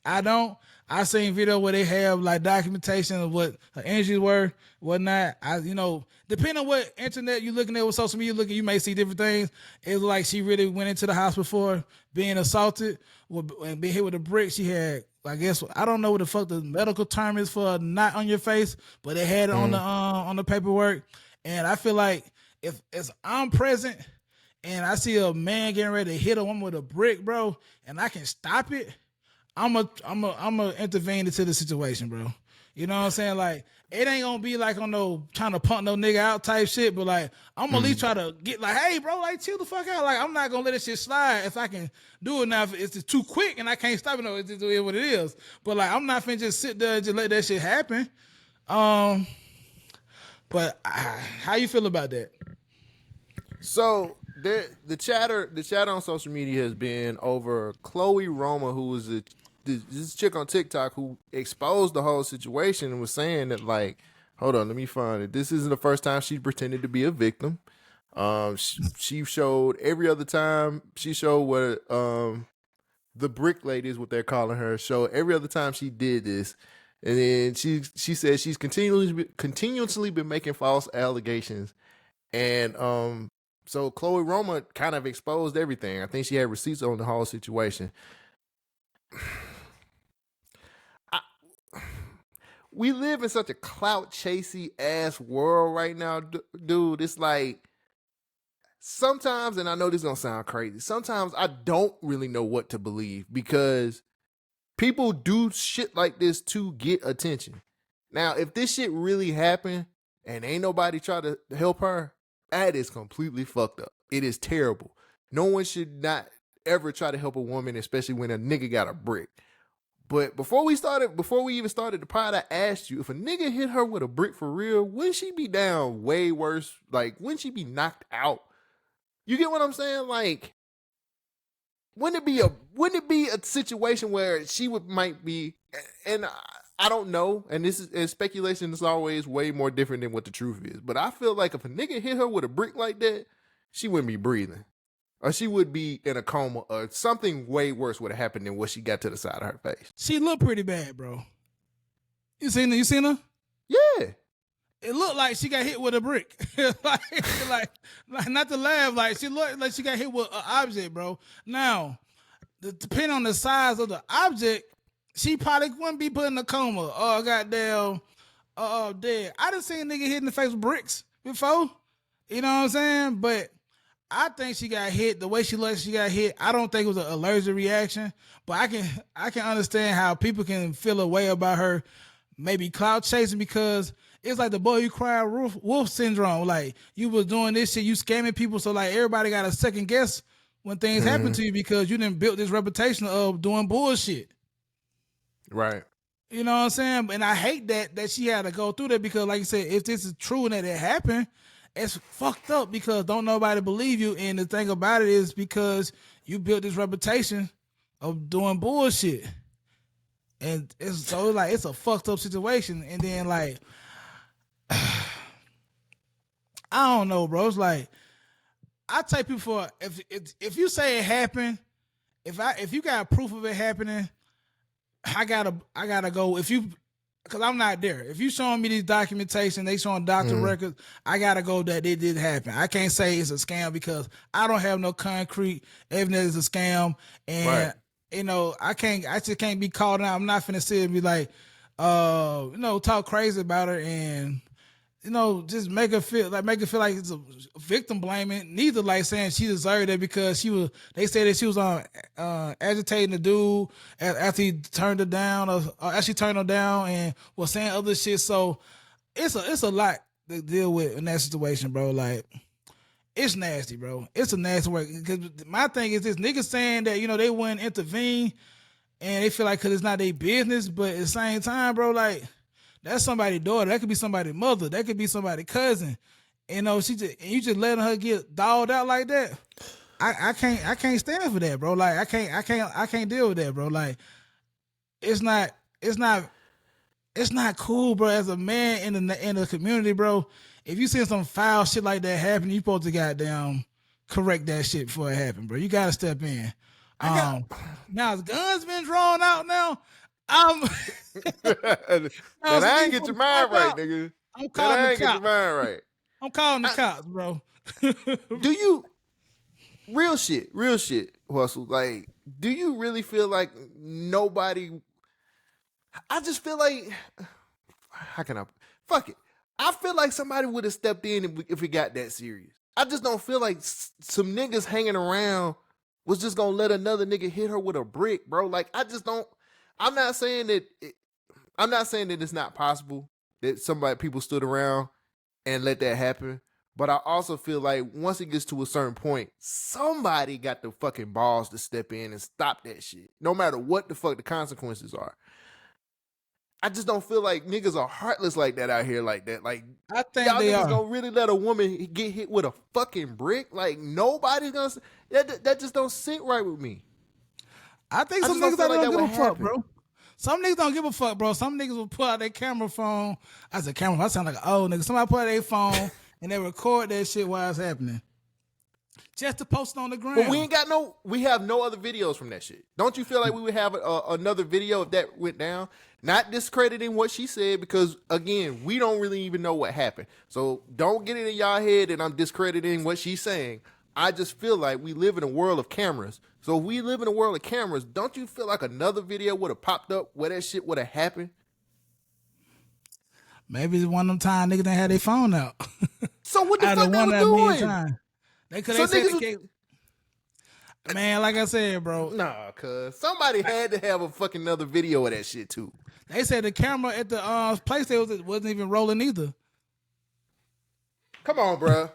I don't. I seen video where they have like documentation of what her injuries were, whatnot. Depending on what internet you're looking at, with social media you may see different things. It's like she really went into the house before being assaulted and being hit with a brick. She had, I guess, I don't know what the fuck the medical term is for a knot on your face, but they had it on the paperwork. And I feel like if I'm present and I see a man getting ready to hit a woman with a brick, bro, and I can stop it, I'm a intervene into the situation, bro. You know what I'm saying? Like, it ain't gonna be like on no trying to punk no nigga out type shit, but like I'm gonna at least try to get like, hey, bro, like chill the fuck out. Like, I'm not gonna let this shit slide if I can do it now. If it's just too quick and I can't stop it, no, it's just what it is. But like, I'm not finna just sit there and just let that shit happen. But how you feel about that? So the chatter on social media has been over Chloe Roma, who was this chick on TikTok who exposed the whole situation and was saying that, like, hold on, let me find it. This isn't the first time she pretended to be a victim. She showed every other time she showed what the brick lady is what they're calling her. Showed every other time she did this, and then she said she's continuously been making false allegations, and So Chloe Roma kind of exposed everything. I think she had receipts on the whole situation. We live in such a clout chasey ass world right now, dude. It's like sometimes, and I know this is gonna sound crazy, sometimes I don't really know what to believe because people do shit like this to get attention. Now, if this shit really happened and ain't nobody try to help her, that is completely fucked up. It is terrible. No one should not ever try to help a woman, especially when a nigga got a brick. But before we even started the pod, I asked you, if a nigga hit her with a brick for real, wouldn't she be down way worse? Like, wouldn't she be knocked out? You get what I'm saying? Like, wouldn't it be a situation where she might be, and I don't know, and speculation is always way more different than what the truth is. But I feel like if a nigga hit her with a brick like that, she wouldn't be breathing. Or she would be in a coma, or something way worse would have happened than what she got to the side of her face. She looked pretty bad, bro. You seen her? Yeah. It looked like she got hit with a brick. like not to laugh, like she looked like she got hit with an object, bro. Now, depending on the size of the object, she probably wouldn't be put in a coma. Oh, goddamn, dead. I done seen a nigga hit in the face with bricks before. You know what I'm saying? But I think she got hit the way she looked. She got hit. I don't think it was an allergic reaction, but I can understand how people can feel a way about her, maybe clout chasing, because it's like the boy you cry wolf syndrome. Like, you was doing this shit, you scamming people, so like everybody got a second guess when things happen to you because you didn't build this reputation of doing bullshit. Right. You know what I'm saying? And I hate that she had to go through that, because like you said, if this is true and that it happened, it's fucked up because don't nobody believe you. And the thing about it is because you built this reputation of doing bullshit. And it's a fucked up situation. And then like, I don't know, bro. It's like, I take people for, if you say it happened, if you got proof of it happening, I gotta go. Because I'm not there. If you showing me these documentation, they showing doctor records, I gotta go that it did happen. I can't say it's a scam because I don't have no concrete evidence it's a scam. And you know, I just can't be called out. I'm not finna sit and be like, talk crazy about her and, just make her feel like it's a victim blaming. Neither like saying she deserved it because they said that she was agitating the dude after he turned her down, or actually turned her down and was saying other shit. So it's a lot to deal with in that situation, bro. Like, it's nasty, bro. It's a nasty work. Because my thing is this: niggas saying that they wouldn't intervene, and they feel like because it's not their business. But at the same time, bro, like, that's somebody's daughter. That could be somebody's mother. That could be somebody's cousin. You just letting her get dogged out like that. I can't stand for that, bro. Like, I can't deal with that, bro. Like, it's not cool, bro. As a man in the community, bro, if you see some foul shit like that happen, you supposed to goddamn correct that shit before it happen, bro. You gotta step in. Now his guns been drawn out now. That I ain't get your mind right, nigga. I'm calling the cops. Get your mind right. I'm calling the cops, bro. Do you real shit, Hustle? Like, do you really feel like nobody? I just feel like, how can I? Fuck it. I feel like somebody would have stepped in if it got that serious. I just don't feel like some niggas hanging around was just gonna let another nigga hit her with a brick, bro. Like, I just don't. I'm not saying that it's not possible that people stood around and let that happen. But I also feel like once it gets to a certain point, somebody got the fucking balls to step in and stop that shit, no matter what the fuck the consequences are. I just don't feel like niggas are heartless like that out here like that. Like, I think y'all they niggas are. gonna really let a woman get hit with a fucking brick? Like, nobody's gonna. That just don't sit right with me. I think some niggas don't give a fuck, bro. Some niggas don't give a fuck, bro. Some niggas will pull out their camera phone. I said camera. I sound like an old nigga. Somebody pull out their phone and they record that shit while it's happening. just to post it on the ground. But we have no other videos from that shit. Don't you feel like we would have another video if that went down? Not discrediting what she said, because again, we don't really even know what happened. So don't get it in y'all head that I'm discrediting what she's saying. I just feel like we live in a world of cameras. So if we live in a world of cameras, don't you feel like another video would have popped up where that shit would have happened? Maybe it's one of them time niggas didn't have their phone out. So what the fuck they was doing? Man, like I said, bro. Nah, cuz somebody had to have a fucking another video of that shit too. They said the camera at the place they wasn't even rolling either. Come on, bro.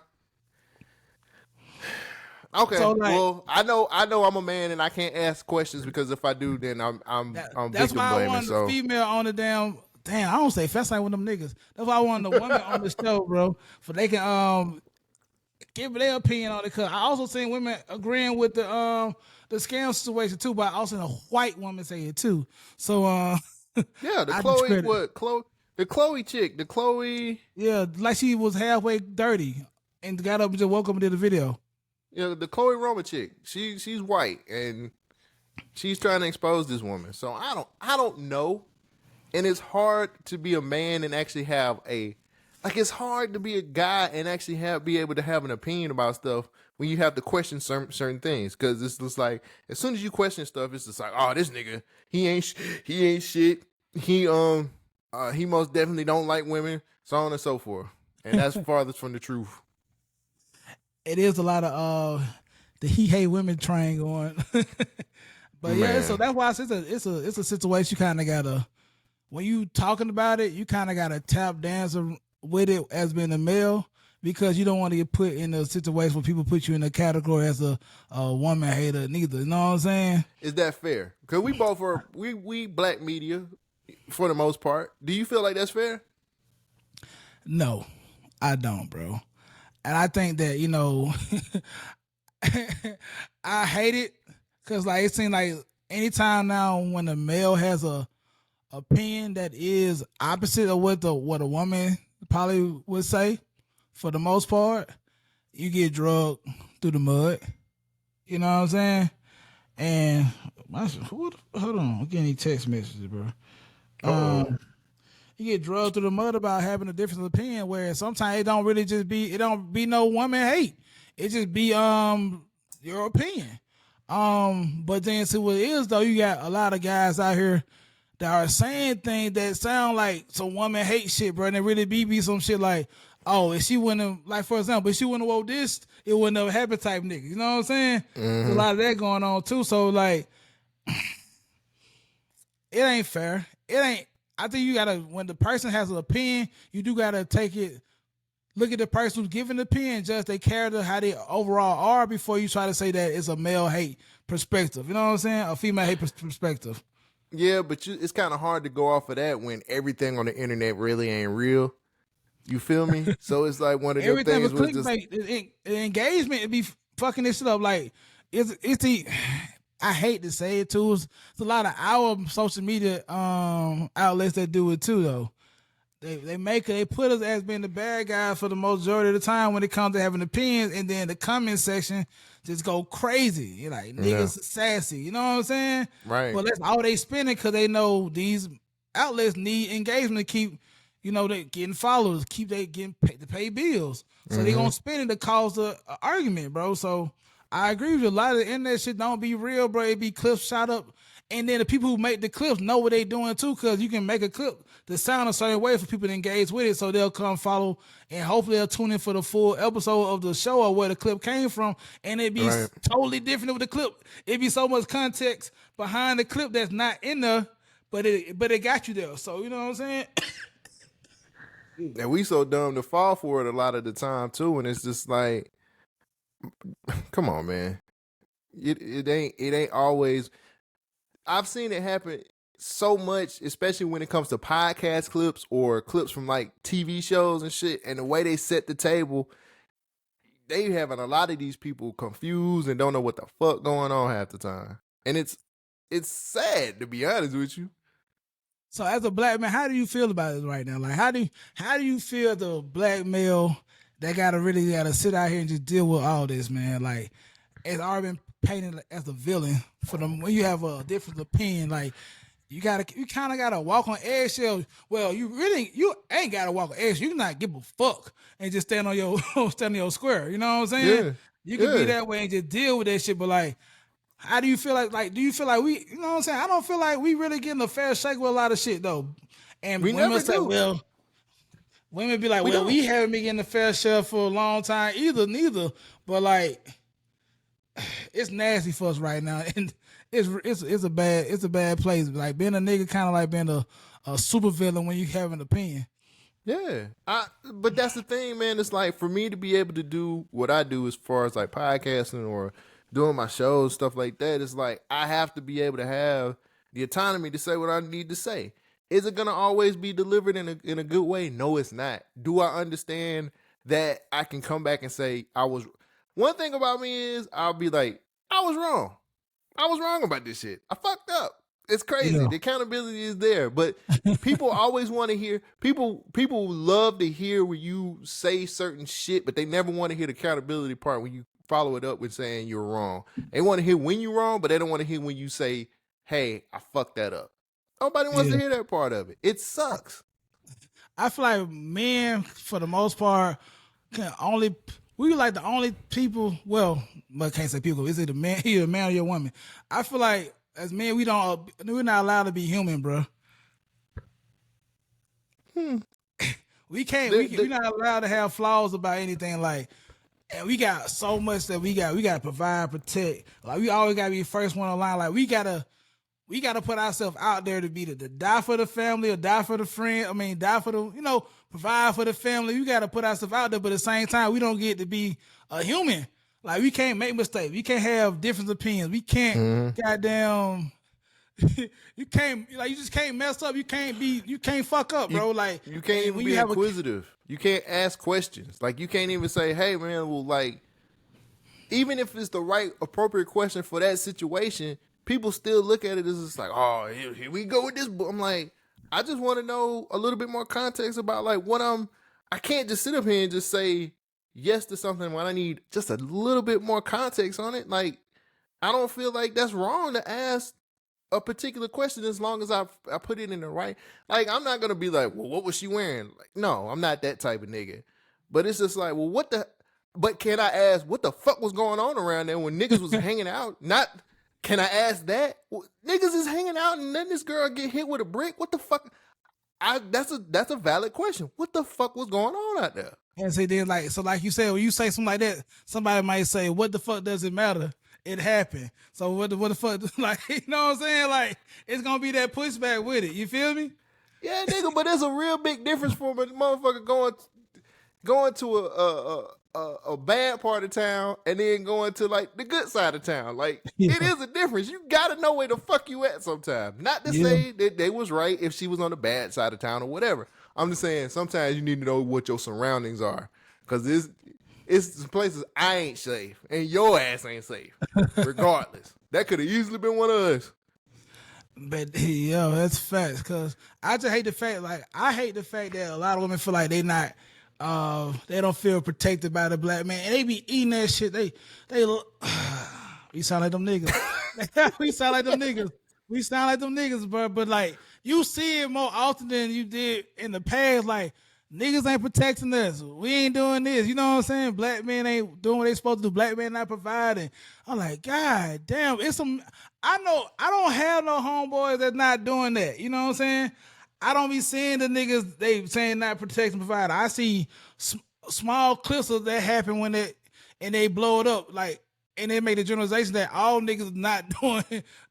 Okay, so well, I know I'm a man and I can't ask questions, because if I do, then I'm that's victim why blaming. I wanted So the female on the damn. I don't say fast like one of them niggas. That's why I wanted the woman on the show, bro, for they can give their opinion on it. Cause I also seen women agreeing with the scam situation too, but I also seen a white woman say it too. So yeah, the Chloe chick, yeah, like she was halfway dirty and got up and just woke up and did a video. Yeah, the Chloe Roma chick. She's white and she's trying to expose this woman. So I don't know. And it's hard to be a man and actually have it's hard to be a guy and actually be able to have an opinion about stuff when you have to question certain things. Because it's just like, as soon as you question stuff, it's just like, oh, this nigga, he ain't shit. He most definitely don't like women, so on and so forth. And that's farthest from the truth. It is a lot of the he hate women train going. But yeah, so that's why it's a situation you kind of gotta, when you talking about it, you kind of gotta tap dance with it as being a male, because you don't want to get put in a situation where people put you in a category as a woman hater neither. You know what I'm saying? Is that fair? Because we both are we black media for the most part. Do you feel like that's fair? No, I don't, bro. And I think that, you know, I hate it because, like, it seems like anytime now when a male has a opinion that is opposite of what a woman probably would say, for the most part, you get drugged through the mud. You know what I'm saying? And hold on, I'm getting these text messages, bro. You get drugged through the mud about having a difference of opinion, where sometimes it don't be no woman hate. It just be your opinion. But then see what it is though, you got a lot of guys out here that are saying things that sound like some woman hate shit, bro. And it really be some shit like, oh, if she wouldn't have, like, for example, if she wouldn't have wrote this, it wouldn't have happened type nigga. You know what I'm saying? There's a lot of that going on too. So like, it ain't fair. I think you gotta, when the person has an opinion, you do gotta look at the person who's giving the opinion, judge their character, how they overall are, before you try to say that it's a male hate perspective. You know what I'm saying? A female hate perspective. Yeah, but it's kind of hard to go off of that when everything on the internet really ain't real. You feel me? So it's like one of them things was just engagement. It be fucking this shit up. Like I hate to say it too. It's a lot of our social media outlets that do it too, though. They put us as being the bad guy for the majority of the time when it comes to having opinions, and then the comment section just go crazy. You're like, niggas sassy. You know what I'm saying? Right. Well, that's all they spending, because they know these outlets need engagement to keep, you know, they getting followers, keep they getting paid to pay bills. So they gonna spend it to cause an argument, bro. So I agree with you. A lot of the internet shit don't be real, bro. It be clips shot up. And then the people who make the clips know what they doing too, because you can make a clip that sound a certain way for people to engage with it, so they'll come follow, and hopefully they'll tune in for the full episode of the show or where the clip came from, and it be totally different with the clip. It be so much context behind the clip that's not in there, but it got you there. So you know what I'm saying? And we so dumb to fall for it a lot of the time too, and it's just like, come on, man. It ain't always. I've seen it happen so much, especially when it comes to podcast clips or clips from like TV shows and shit, and the way they set the table, they having a lot of these people confused and don't know what the fuck going on half the time. And it's sad, to be honest with you. So as a black man, how do you feel about it right now? Like, how do you feel the black male they gotta sit out here and just deal with all this, man. Like it's already been painted as a villain for them. When you have a different opinion, like you kind of gotta walk on eggshells. Well, you ain't gotta walk on eggshells. You can not give a fuck and just stand on your stand on your square. You know what I'm saying? Yeah, You can be yeah. that way and just deal with that shit. But like, how do you feel do you feel like we? You know what I'm saying? I don't feel like we really getting a fair shake with a lot of shit though. And We women never say, do. well, women be like, We well, don't. we haven't been getting a fair share for a long time either, neither. But like, it's nasty for us right now, and it's a bad place. Like being a nigga, kind of like being a super villain when you have an opinion. Yeah, but that's the thing, man. It's like for me to be able to do what I do as far as like podcasting or doing my shows, stuff like that. It's like I have to be able to have the autonomy to say what I need to say. Is it gonna always be delivered in a good way? No, it's not. Do I understand that I can come back and say I was? One thing about me is I'll be like, I was wrong. I was wrong about this shit. I fucked up. It's crazy. Yeah, The accountability is there, but people always want to hear people love to hear when you say certain shit, but they never want to hear the accountability part when you follow it up with saying you're wrong. They want to hear when you're wrong, but they don't want to hear when you say, "Hey, I fucked that up." Nobody wants yeah. to hear that part of it. It sucks. I feel like men, for the most part, can only we like the only people. Well, I can't say people. Is it a man? Either a man or your woman? I feel like as men, we're not allowed to be human, bro. We can't. We're not allowed to have flaws about anything. Like, and we got so much that we got to provide, protect. Like, we always got to be the first one in line. Like, we gotta put ourselves out there to be to die for the family or die for the friend. I mean, die for the provide for the family. We gotta put ourselves out there, but at the same time, we don't get to be a human. Like we can't make mistakes. We can't have different opinions. We can't goddamn. You just can't mess up. You can't fuck up, bro. Like You can't and even when be you have a inquisitive. You can't ask questions. Like you can't even say, "Hey, man, well, like." Even if it's the right appropriate question for that situation, people still look at it as just like, oh, here we go with this. I'm like, I just want to know a little bit more context about like what I can't just sit up here and just say yes to something when I need just a little bit more context on it. Like, I don't feel like that's wrong to ask a particular question as long as I put it in the right. Like, I'm not gonna be like, well, what was she wearing? Like, no, I'm not that type of nigga. But it's just like, well, what the? But can I ask what the fuck was going on around there when niggas was hanging out? Not can I ask that? Well, niggas is hanging out and then this girl get hit with a brick. What the fuck? That's a valid question. What the fuck was going on out there? and say then like you said, when you say something like that, somebody might say, "What the fuck does it matter? It happened." So what the fuck? Like you know what I'm saying? Like it's gonna be that pushback with it. You feel me? Yeah, nigga, but there's a real big difference for a motherfucker going to a bad part of town and then going to like the good side of town. Like Yeah. it is a difference. You gotta know where the fuck you at sometimes. Not to Yeah. say that they was right if she was on the bad side of town or whatever. I'm just saying sometimes you need to know what your surroundings are. Cause it's places I ain't safe and your ass ain't safe. Regardless. That could have easily been one of us. But yo, that's facts. Cause I just hate the fact, I hate the fact that a lot of women feel like they don't feel protected by the black man, and they be eating that shit. We sound like them niggas. We sound like them niggas. We sound like them niggas, bro. But like you see it more often than you did in the past. Like niggas ain't protecting us. We ain't doing this. You know what I'm saying? Black men ain't doing what they supposed to do. Black men not providing. I'm like, God damn, it's some. I know I don't have no homeboys that's not doing that. You know what I'm saying? I don't be seeing the niggas they saying not protecting provider. I see small clips of that happen when they blow it up like and they make the generalization that all niggas not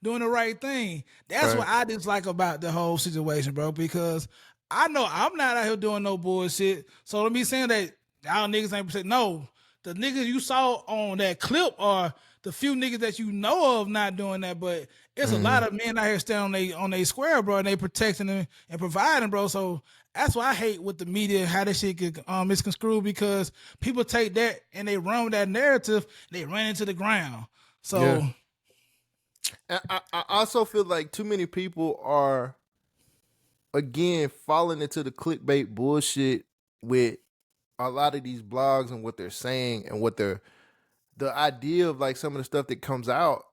doing the right thing. That's Right. what I dislike about the whole situation, bro. Because I know I'm not out here doing no bullshit. So let me saying that y'all niggas ain't protect. No, the niggas you saw on that clip are the few niggas that you know of not doing that, but it's a lot of men out here standing on they square, bro, and they protecting them and providing, bro. So that's why I hate with the media how this shit get misconstrued because people take that and they run with that narrative, they run into the ground. So Yeah. And I also feel like too many people are again falling into the clickbait bullshit with a lot of these blogs and what they're saying and what the idea of like some of the stuff that comes out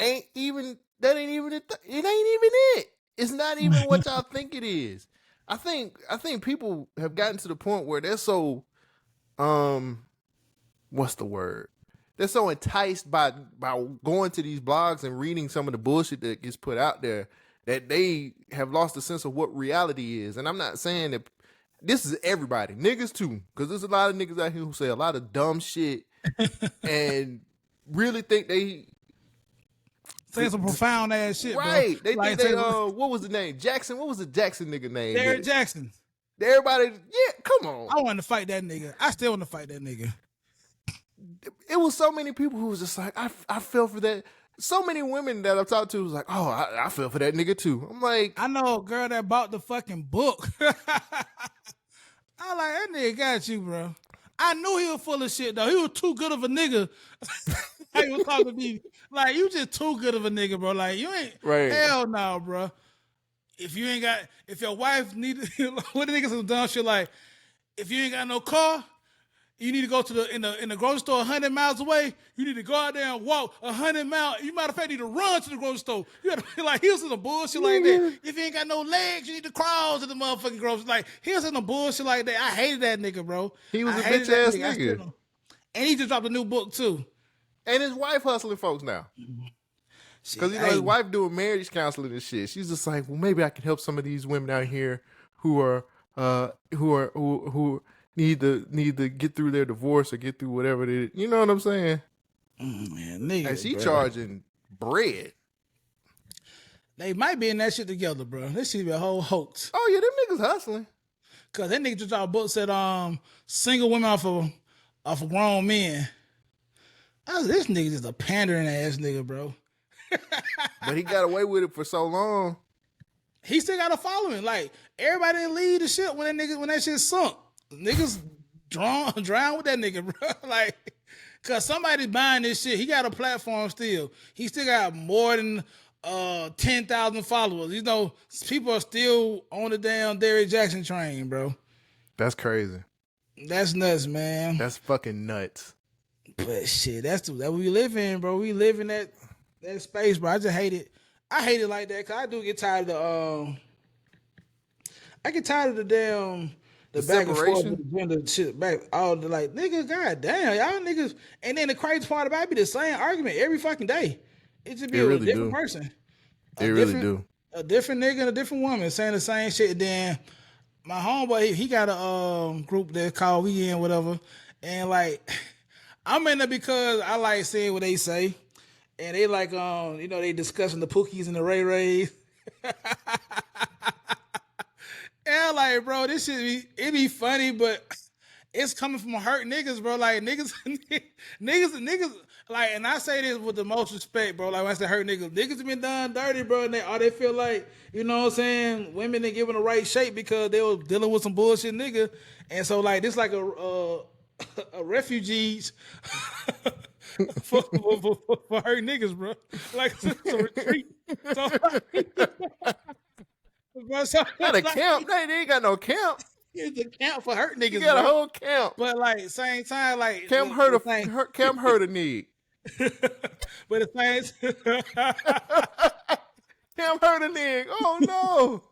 ain't even it ain't even it. It's not even what y'all think it is. I think people have gotten to the point where they're so what's the word? They're so enticed by going to these blogs and reading some of the bullshit that gets put out there that they have lost a sense of what reality is. And I'm not saying that this is everybody, niggas too, because there's a lot of niggas out here who say a lot of dumb shit and really think they saying some profound ass shit, right. Bro. They think they what was the name? Jackson. What was the Jackson nigga name? Derrick Jackson. Everybody, yeah, come on. I wanted to fight that nigga. I still want to fight that nigga. It was so many people who was just like, I feel for that. So many women that I've talked to was like, oh, I feel for that nigga too. I'm like, I know a girl that bought the fucking book. I like, that nigga got you, bro. I knew he was full of shit, though. He was too good of a nigga. He was talking to me. Like, you just too good of a nigga, bro. Like, you ain't, right. Hell no, bro. If you ain't got, if your wife needed, what the niggas some dumb shit like, if you ain't got no car, you need to go to in the grocery store 100 miles away. You need to go out there and walk 100 miles. You matter of fact need to run to the grocery store. You gotta be like, here's some bullshit like that. If you ain't got no legs, you need to crawl to the motherfucking grocery. Like, here's some bullshit like that. I hated that nigga, bro. He was a bitch ass nigga. And he just dropped a new book too. And his wife hustling folks now. Because you know his wife doing marriage counseling and shit. She's just like, well, maybe I can help some of these women out here who need to get through their divorce or get through whatever it is. You know what I'm saying? Man, nigga, and she charging bread. They might be in that shit together, bro. This should be a whole hoax. Oh yeah, them niggas hustling. Cause that nigga just dropped a book said single women off of grown men. This nigga just a pandering ass nigga, bro. But he got away with it for so long. He still got a following. Like, everybody leave the shit when that shit sunk. Niggas drown with that nigga, bro. Like, cause somebody's buying this shit. He got a platform still. He still got more than 10,000 followers. You know, people are still on the damn Derrick Jackson train, bro. That's crazy. That's nuts, man. That's fucking nuts. But shit, that we live in, bro. We live in that space, bro. I just hate it. I hate it like that because I do get tired of I get tired of the damn the back separation and forth with the shit back all the like niggas. God damn, y'all niggas. And then the crazy part about it be the same argument every fucking day. It just be a different person. They really do. A different nigga and a different woman saying the same shit. Then my homeboy, he got a group that's called We In whatever, and like I'm in there because I like seeing what they say. And they like, they discussing the Pookies and the Ray Rays. And I'm like, bro, this shit it be funny, but it's coming from hurt niggas, bro. Like, niggas, like, and I say this with the most respect, bro. Like, when I say hurt niggas have been done dirty, bro. And they feel like, you know what I'm saying, women didn't give them the right shape because they were dealing with some bullshit nigga. And so, like, this like a refugees for hurt niggas, bro. Like, it's a retreat. Not a camp. They ain't got no camp. It's a camp for hurt niggas. You got bro. a whole camp. But like same time, like camp hurt a need. But the same camp hurt a need. Oh no.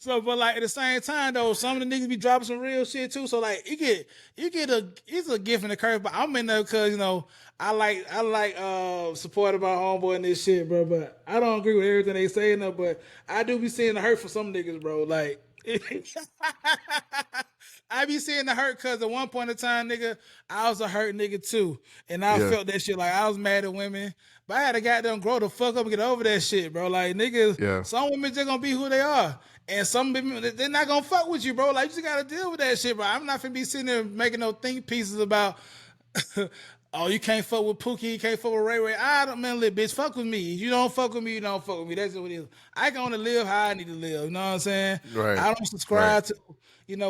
So, but like at the same time though, some of the niggas be dropping some real shit too. So like it's a gift and a curse. But I'm in there because I like supported by homeboy and this shit, bro. But I don't agree with everything they saying though. But I do be seeing the hurt for some niggas, bro. Like I be seeing the hurt because at one point in time, nigga, I was a hurt nigga too, and I felt that shit. Like I was mad at women. But I had to goddamn grow the fuck up and get over that shit, bro. Like, niggas, some women just gonna be who they are. And some women, they're not gonna fuck with you, bro. Like, you just gotta deal with that shit, bro. I'm not finna be sitting there making no think pieces about, oh, you can't fuck with Pookie, you can't fuck with Ray Ray. I don't, man, little bitch, fuck with me. If you don't fuck with me, you don't fuck with me. That's what it is. I can only live how I need to live. You know what I'm saying? Right. I don't subscribe to,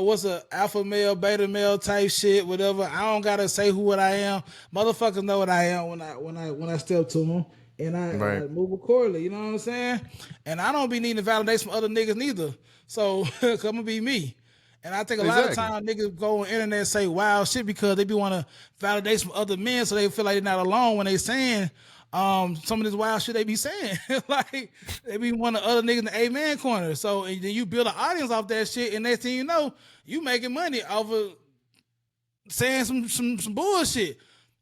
what's a alpha male, beta male type shit, whatever. I don't gotta say what I am. Motherfuckers know what I am when I step to them. And I move accordingly, you know what I'm saying? And I don't be needing validation from other niggas neither. So, come and be me. And I think a lot of times niggas go on the internet and say wild shit because they be want to validate from other men so they feel like they're not alone when they saying some of this wild shit they be saying. Like they be one of the other niggas in the amen corner. So and then you build an audience off that shit, and next thing you know, you making money off of saying some bullshit.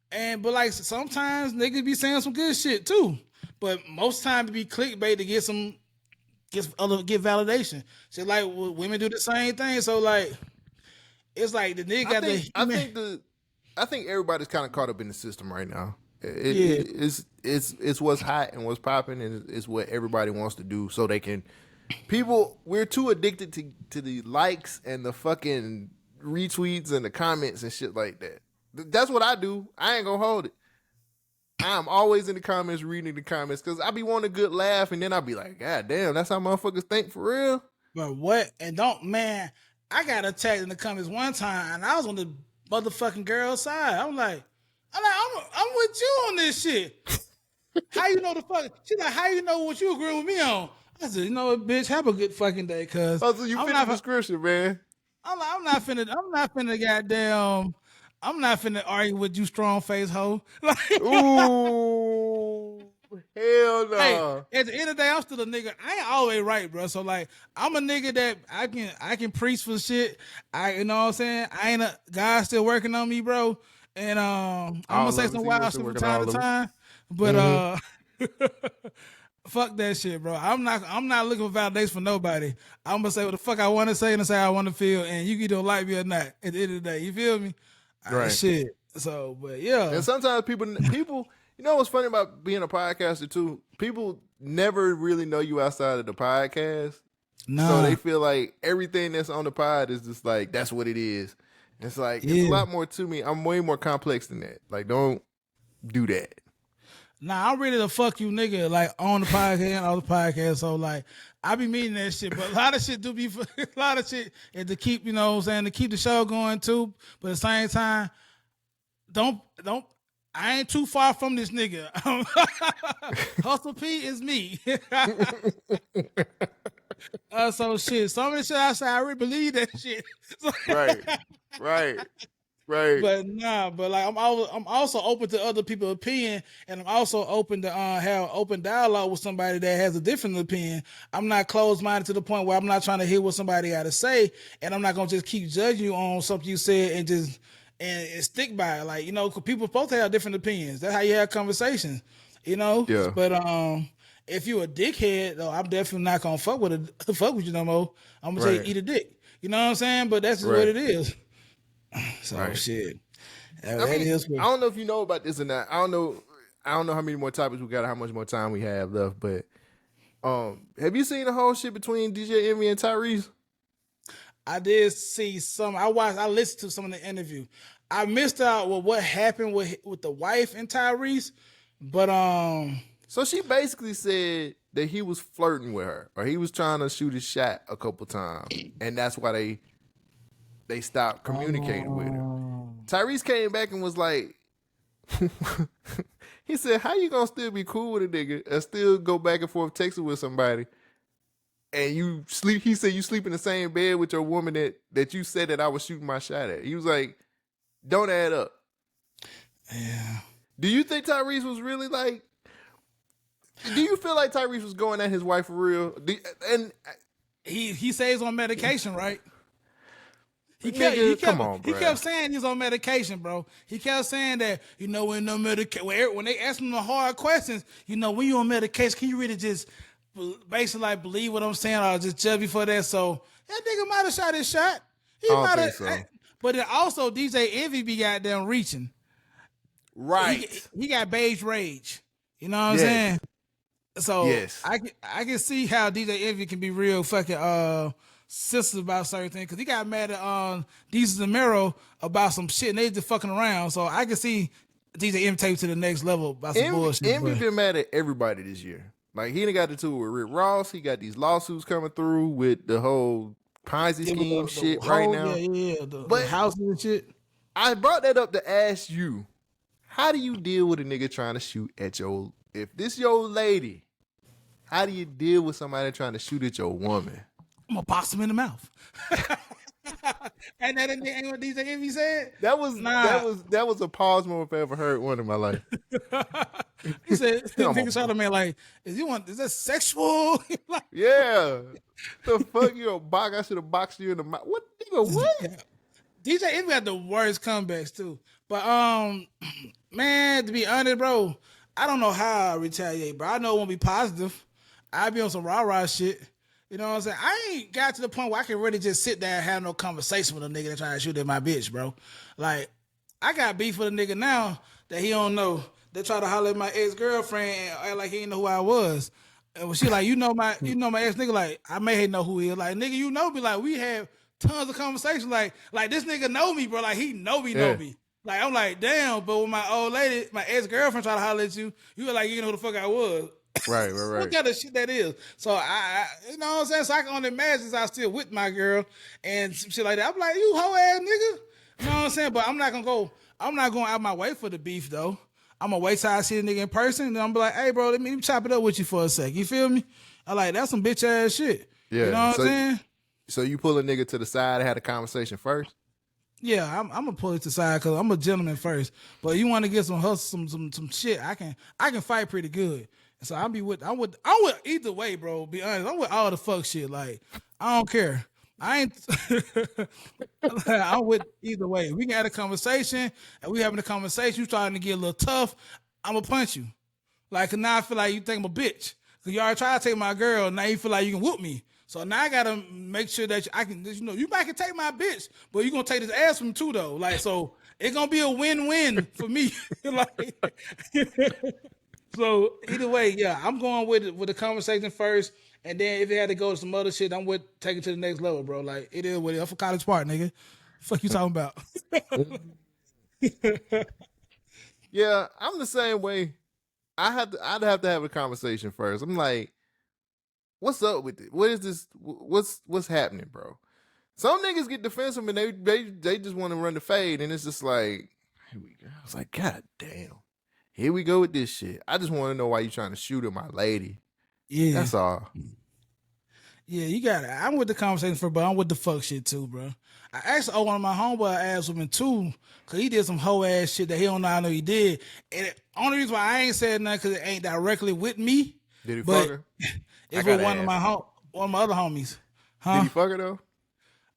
But like sometimes niggas be saying some good shit too. But most times it be clickbait to get validation. Shit like women do the same thing. So like it's like the nigga got I think everybody's kind of caught up in the system right now. It's what's hot and what's popping, and it's what everybody wants to do so they can. We're too addicted to the likes and the fucking retweets and the comments and shit like that. That's what I do. I ain't gonna hold it. I'm always in the comments, reading the comments, because I be wanting a good laugh, and then I'll be like, God damn, that's how motherfuckers think for real. But what? And I got attacked in the comments one time, and I was on the motherfucking girl's side. I'm with you on this shit. How you know the fuck? She's like, how you know what you agree with me on? I said, you know what, bitch, have a good fucking day, cuz. Oh, so you fit the description, man. I'm not finna goddamn. I'm not finna argue with you, strong face hoe. Like, ooh, hell no. Hey, at the end of the day, I'm still a nigga. I ain't always right, bro. So like, I'm a nigga that I can preach for shit. You know what I'm saying? God still working on me, bro. And I'm gonna say some wild shit from time to time. But fuck that shit, bro. I'm not looking for validation for nobody. I'm gonna say what the fuck I want to say and say how I want to feel, and you either like me or not. At the end of the day, you feel me? Right. Shit. So, but yeah. And sometimes people, you know what's funny about being a podcaster too? People never really know you outside of the podcast. No. So they feel like everything that's on the pod is just like, that's what it is. It's like, it's a lot more to me. I'm way more complex than that. Like, don't do that. Nah, I'm ready to fuck you, nigga, like on the podcast and off the podcast. So like, I be meaning that shit, but a lot of shit a lot of shit is to keep, you know what I'm saying, to keep the show going too. But at the same time, I ain't too far from this nigga. Hustle P is me. So shit, some of the shit I say, I really believe that shit. Right. But like I'm also open to other people's opinion, and I'm also open to have open dialogue with somebody that has a different opinion. I'm not closed-minded to the point where I'm not trying to hear what somebody got to say, and I'm not gonna just keep judging you on something you said and just and stick by it. Like, you know, 'cause people supposed to have different opinions. That's how you have conversations, you know. Yeah. But if you a dickhead, though, I'm definitely not gonna fuck with you no more. I'm gonna say eat a dick. You know what I'm saying? But that's just what it is. So shit. I don't know if you know about this or not. I don't know how many more topics we got or how much more time we have left, but have you seen the whole shit between DJ Envy and Tyrese? I did see some. I listened to some of the interview. I missed out with what happened with the wife and Tyrese, but so she basically said that he was flirting with her, or he was trying to shoot his shot a couple times, and that's why they stopped communicating with him. Tyrese came back and was like, he said, how you gonna still be cool with a nigga and still go back and forth texting with somebody and you sleep? He said you sleep in the same bed with your woman that you said that I was shooting my shot at. He was like, don't add up. Yeah. Do you think Tyrese was really like, do you feel like Tyrese was going at his wife for real? And he says he's on medication, right? He kept saying he's on medication, bro. He kept saying that, you know, when they ask him the hard questions, you know, when you on medication, can you really just basically like believe what I'm saying or just judge me for that? So that nigga might have shot his shot. He might have. So. But then also DJ Envy be goddamn reaching. Right. He got beige rage. You know what I'm saying? So I can see how DJ Envy can be real fucking sensitive about certain things, because he got mad at Jesus and Mero about some shit and they just fucking around. So I can see DJ Envy take to the next level about some bullshit. Envy been mad at everybody this year. Like, he done got into it with Rick Ross. He got these lawsuits coming through with the whole Ponzi scheme shit right now. The houses and shit. I brought that up to ask you, how do you deal with a nigga trying to shoot at if this your lady, how do you deal with somebody trying to shoot at your woman? I'm gonna box him in the mouth. And that ain't what DJ Envy said. That was Nah. that was a pause moment if I ever heard one in my life. He said, Come "Nigga on, shot a man like, is that sexual?" Like, yeah. The fuck you a box? I should have boxed you in the mouth. What nigga? What? DJ Envy had the worst comebacks too. But man, to be honest, bro, I don't know how I retaliate, bro. I know it won't be positive. I be on some rah-rah shit. You know what I'm saying? I ain't got to the point where I can really just sit there and have no conversation with a nigga that trying to shoot at my bitch, bro. Like, I got beef with a nigga now that he don't know. They try to holler at my ex-girlfriend and act like he didn't know who I was. And when she like, you know my ex nigga, like, I may know who he is. Like, nigga, you know me. Like, we have tons of conversations. Like this nigga know me, bro. Like, he know me. Like, I'm like, damn, but when my old lady, my ex-girlfriend try to holler at you, you were like, you know who the fuck I was. Right. What kind of shit that is? So I you know what I'm saying? So I can only imagine I still with my girl and some shit like that. I'm like, you hoe ass nigga. You know what I'm saying? But I'm not going out my way for the beef though. I'm gonna wait till I see the nigga in person, and I'm be like, hey bro, let me chop it up with you for a sec. You feel me? I like that's some bitch ass shit. Yeah. You know what I'm saying? So you pull a nigga to the side and had a conversation first? Yeah, I'm gonna pull it to the side because I'm a gentleman first. But you want to get some hustle, some shit, I can fight pretty good. So I'm with either way, bro. Be honest, I'm with all the fuck shit. Like I don't care. I ain't. I'm with either way. We can have a conversation, and we having a conversation. You starting to get a little tough. I'm gonna punch you. Like now I feel like you think I'm a bitch because you already tried to take my girl. Now you feel like you can whoop me. So now I gotta make sure that I can. You know, you might can take my bitch, but you gonna take this ass from me too, though. Like so, it's gonna be a win-win for me. Like. So either way, yeah, I'm going with the conversation first, and then if it had to go to some other shit, I'm with taking it to the next level, bro. Like it is what it is. I'm for College Park, nigga. Fuck you talking about? Yeah, I'm the same way. I'd have to have a conversation first. I'm like, what's up with it? What is this? What's happening, bro? Some niggas get defensive and they just want to run the fade, and it's just like, here we go. I was like, God damn. Here we go with this shit. I just want to know why you trying to shoot at my lady. Yeah. That's all. Yeah, you got it. I'm with the conversation first, but I'm with the fuck shit too, bro. I actually owe one of my homeboy ass women too, because he did some hoe ass shit that he don't know I know he did. And the only reason why I ain't said nothing because it ain't directly with me. Did he fuck her? It's with one of my other homies. Huh? Did he fuck her though?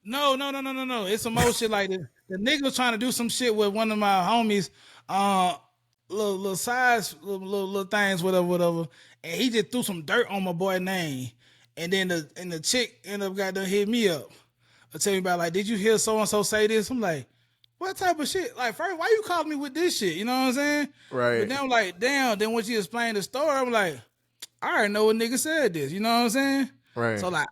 No. It's some more shit like this. The nigga was trying to do some shit with one of my homies. Little size, little things, whatever. And he just threw some dirt on my boy's name. And then the chick ended up got to hit me up. Tell me about like, did you hear so and so say this? I'm like, what type of shit? Like, first, why you calling me with this shit? You know what I'm saying? Right. But then I'm like, damn. Then when she explained the story, I'm like, I already know what nigga said this. You know what I'm saying? Right. So like,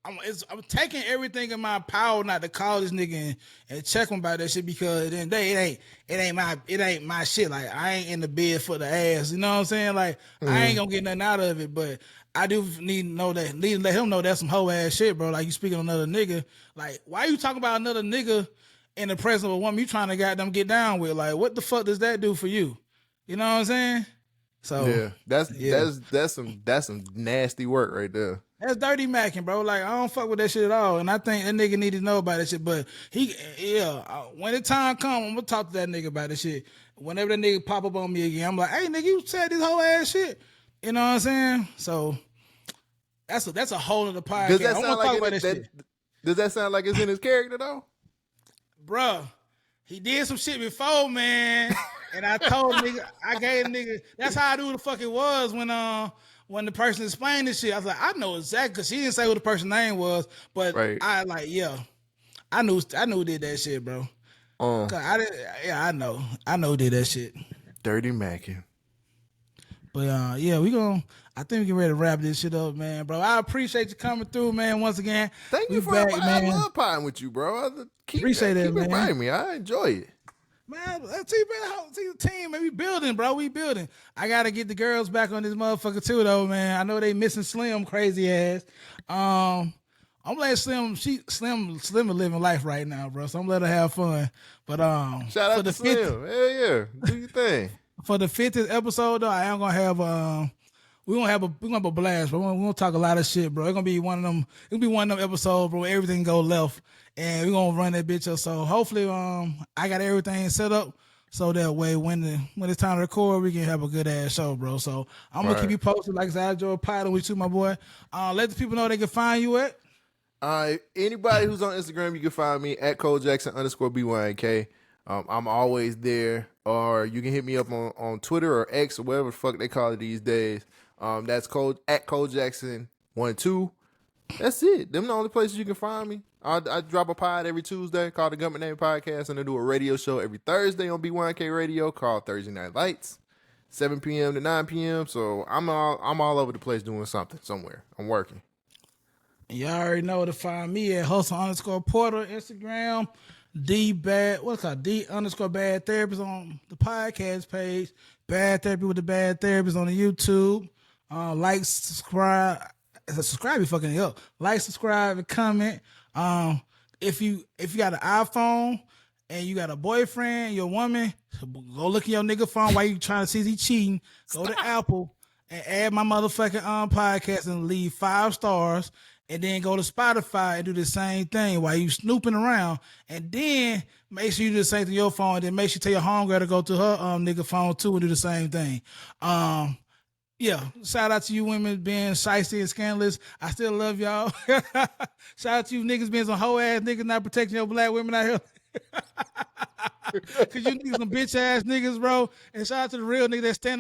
I'm taking everything in my power not to call this nigga and check him about that shit because then it ain't my shit. Like I ain't in the bed for the ass. You know what I'm saying? Like I ain't gonna get nothing out of it, but I do need to let him know that's some hoe ass shit, bro. Like you speaking on another nigga. Like why you talking about another nigga in the presence of a woman you trying to goddamn get down with? Like what the fuck does that do for you? You know what I'm saying? So yeah, that's some nasty work right there. That's dirty macking, bro. Like, I don't fuck with that shit at all. And I think that nigga need to know about that shit. But when the time come, I'm going to talk to that nigga about that shit. Whenever that nigga pop up on me again, I'm like, hey, nigga, you said this whole ass shit. You know what I'm saying? So, that's a whole other podcast. Does that sound like it's in his character, though? Bruh, he did some shit before, man. And I told nigga, I gave nigga, that's how I knew who the fuck it was when the person explained this shit. I was like, I know exactly, because she didn't say who the person's name was, but right. I knew who did that shit, bro. I know who did that shit. Dirty Mackin. But I think we can ready to wrap this shit up, man, bro. I appreciate you coming through, man, once again. Thank you for having me. I love potting with you, bro. Appreciate that, man. Keep inviting me. I enjoy it. Man, let's see the team, man. We building, bro. We building. I gotta get the girls back on this motherfucker too, though, man. I know they missing Slim, crazy ass. I'm letting Slim is living life right now, bro. So I'm letting her have fun. But shout out to Slim. Hell yeah, do your thing. For the 50th episode, though, I am gonna have we're gonna have a blast, bro. We're gonna talk a lot of shit, bro. It's gonna be one of them. It'll be one of them episodes, bro. Where everything go left, and we're gonna run that bitch up. So hopefully, I got everything set up so that way when it's time to record, we can have a good ass show, bro. So I'm gonna keep you posted. Like I said, I enjoy piloting with you, my boy. Let the people know they can find you at. Anybody who's on Instagram, you can find me at ColeJackson_BYNK. I'm always there. Or you can hit me up on Twitter or X or whatever the fuck they call it these days. That's at ColeJackson12. That's it. Them the only places you can find me. I drop a pod every Tuesday called the Government Name Podcast, and I do a radio show every Thursday on BYNK Radio called Thursday Night Lights, 7 p.m. to 9 p.m. So I'm all over the place doing something somewhere. I'm working. You already know where to find me at hustle_porter Instagram. D_bad therapist on the podcast page. Bad therapy with the bad therapist on the YouTube. Like, subscribe be fucking up. Like, subscribe, and comment. If you got an iPhone and you got a boyfriend, your woman, go look at your nigga phone while you trying to see if he cheating. Go to Apple and add my motherfucking podcast and leave 5 stars. And then go to Spotify and do the same thing while you snooping around. And then make sure you do the same to your phone. And then make sure you tell your homegirl to go to her nigga phone too and do the same thing. Yeah, shout out to you women being shiesty and scandalous. I still love y'all. Shout out to you niggas being some hoe ass niggas not protecting your black women out here. Cause you niggas some bitch ass niggas, bro. And shout out to the real niggas that stand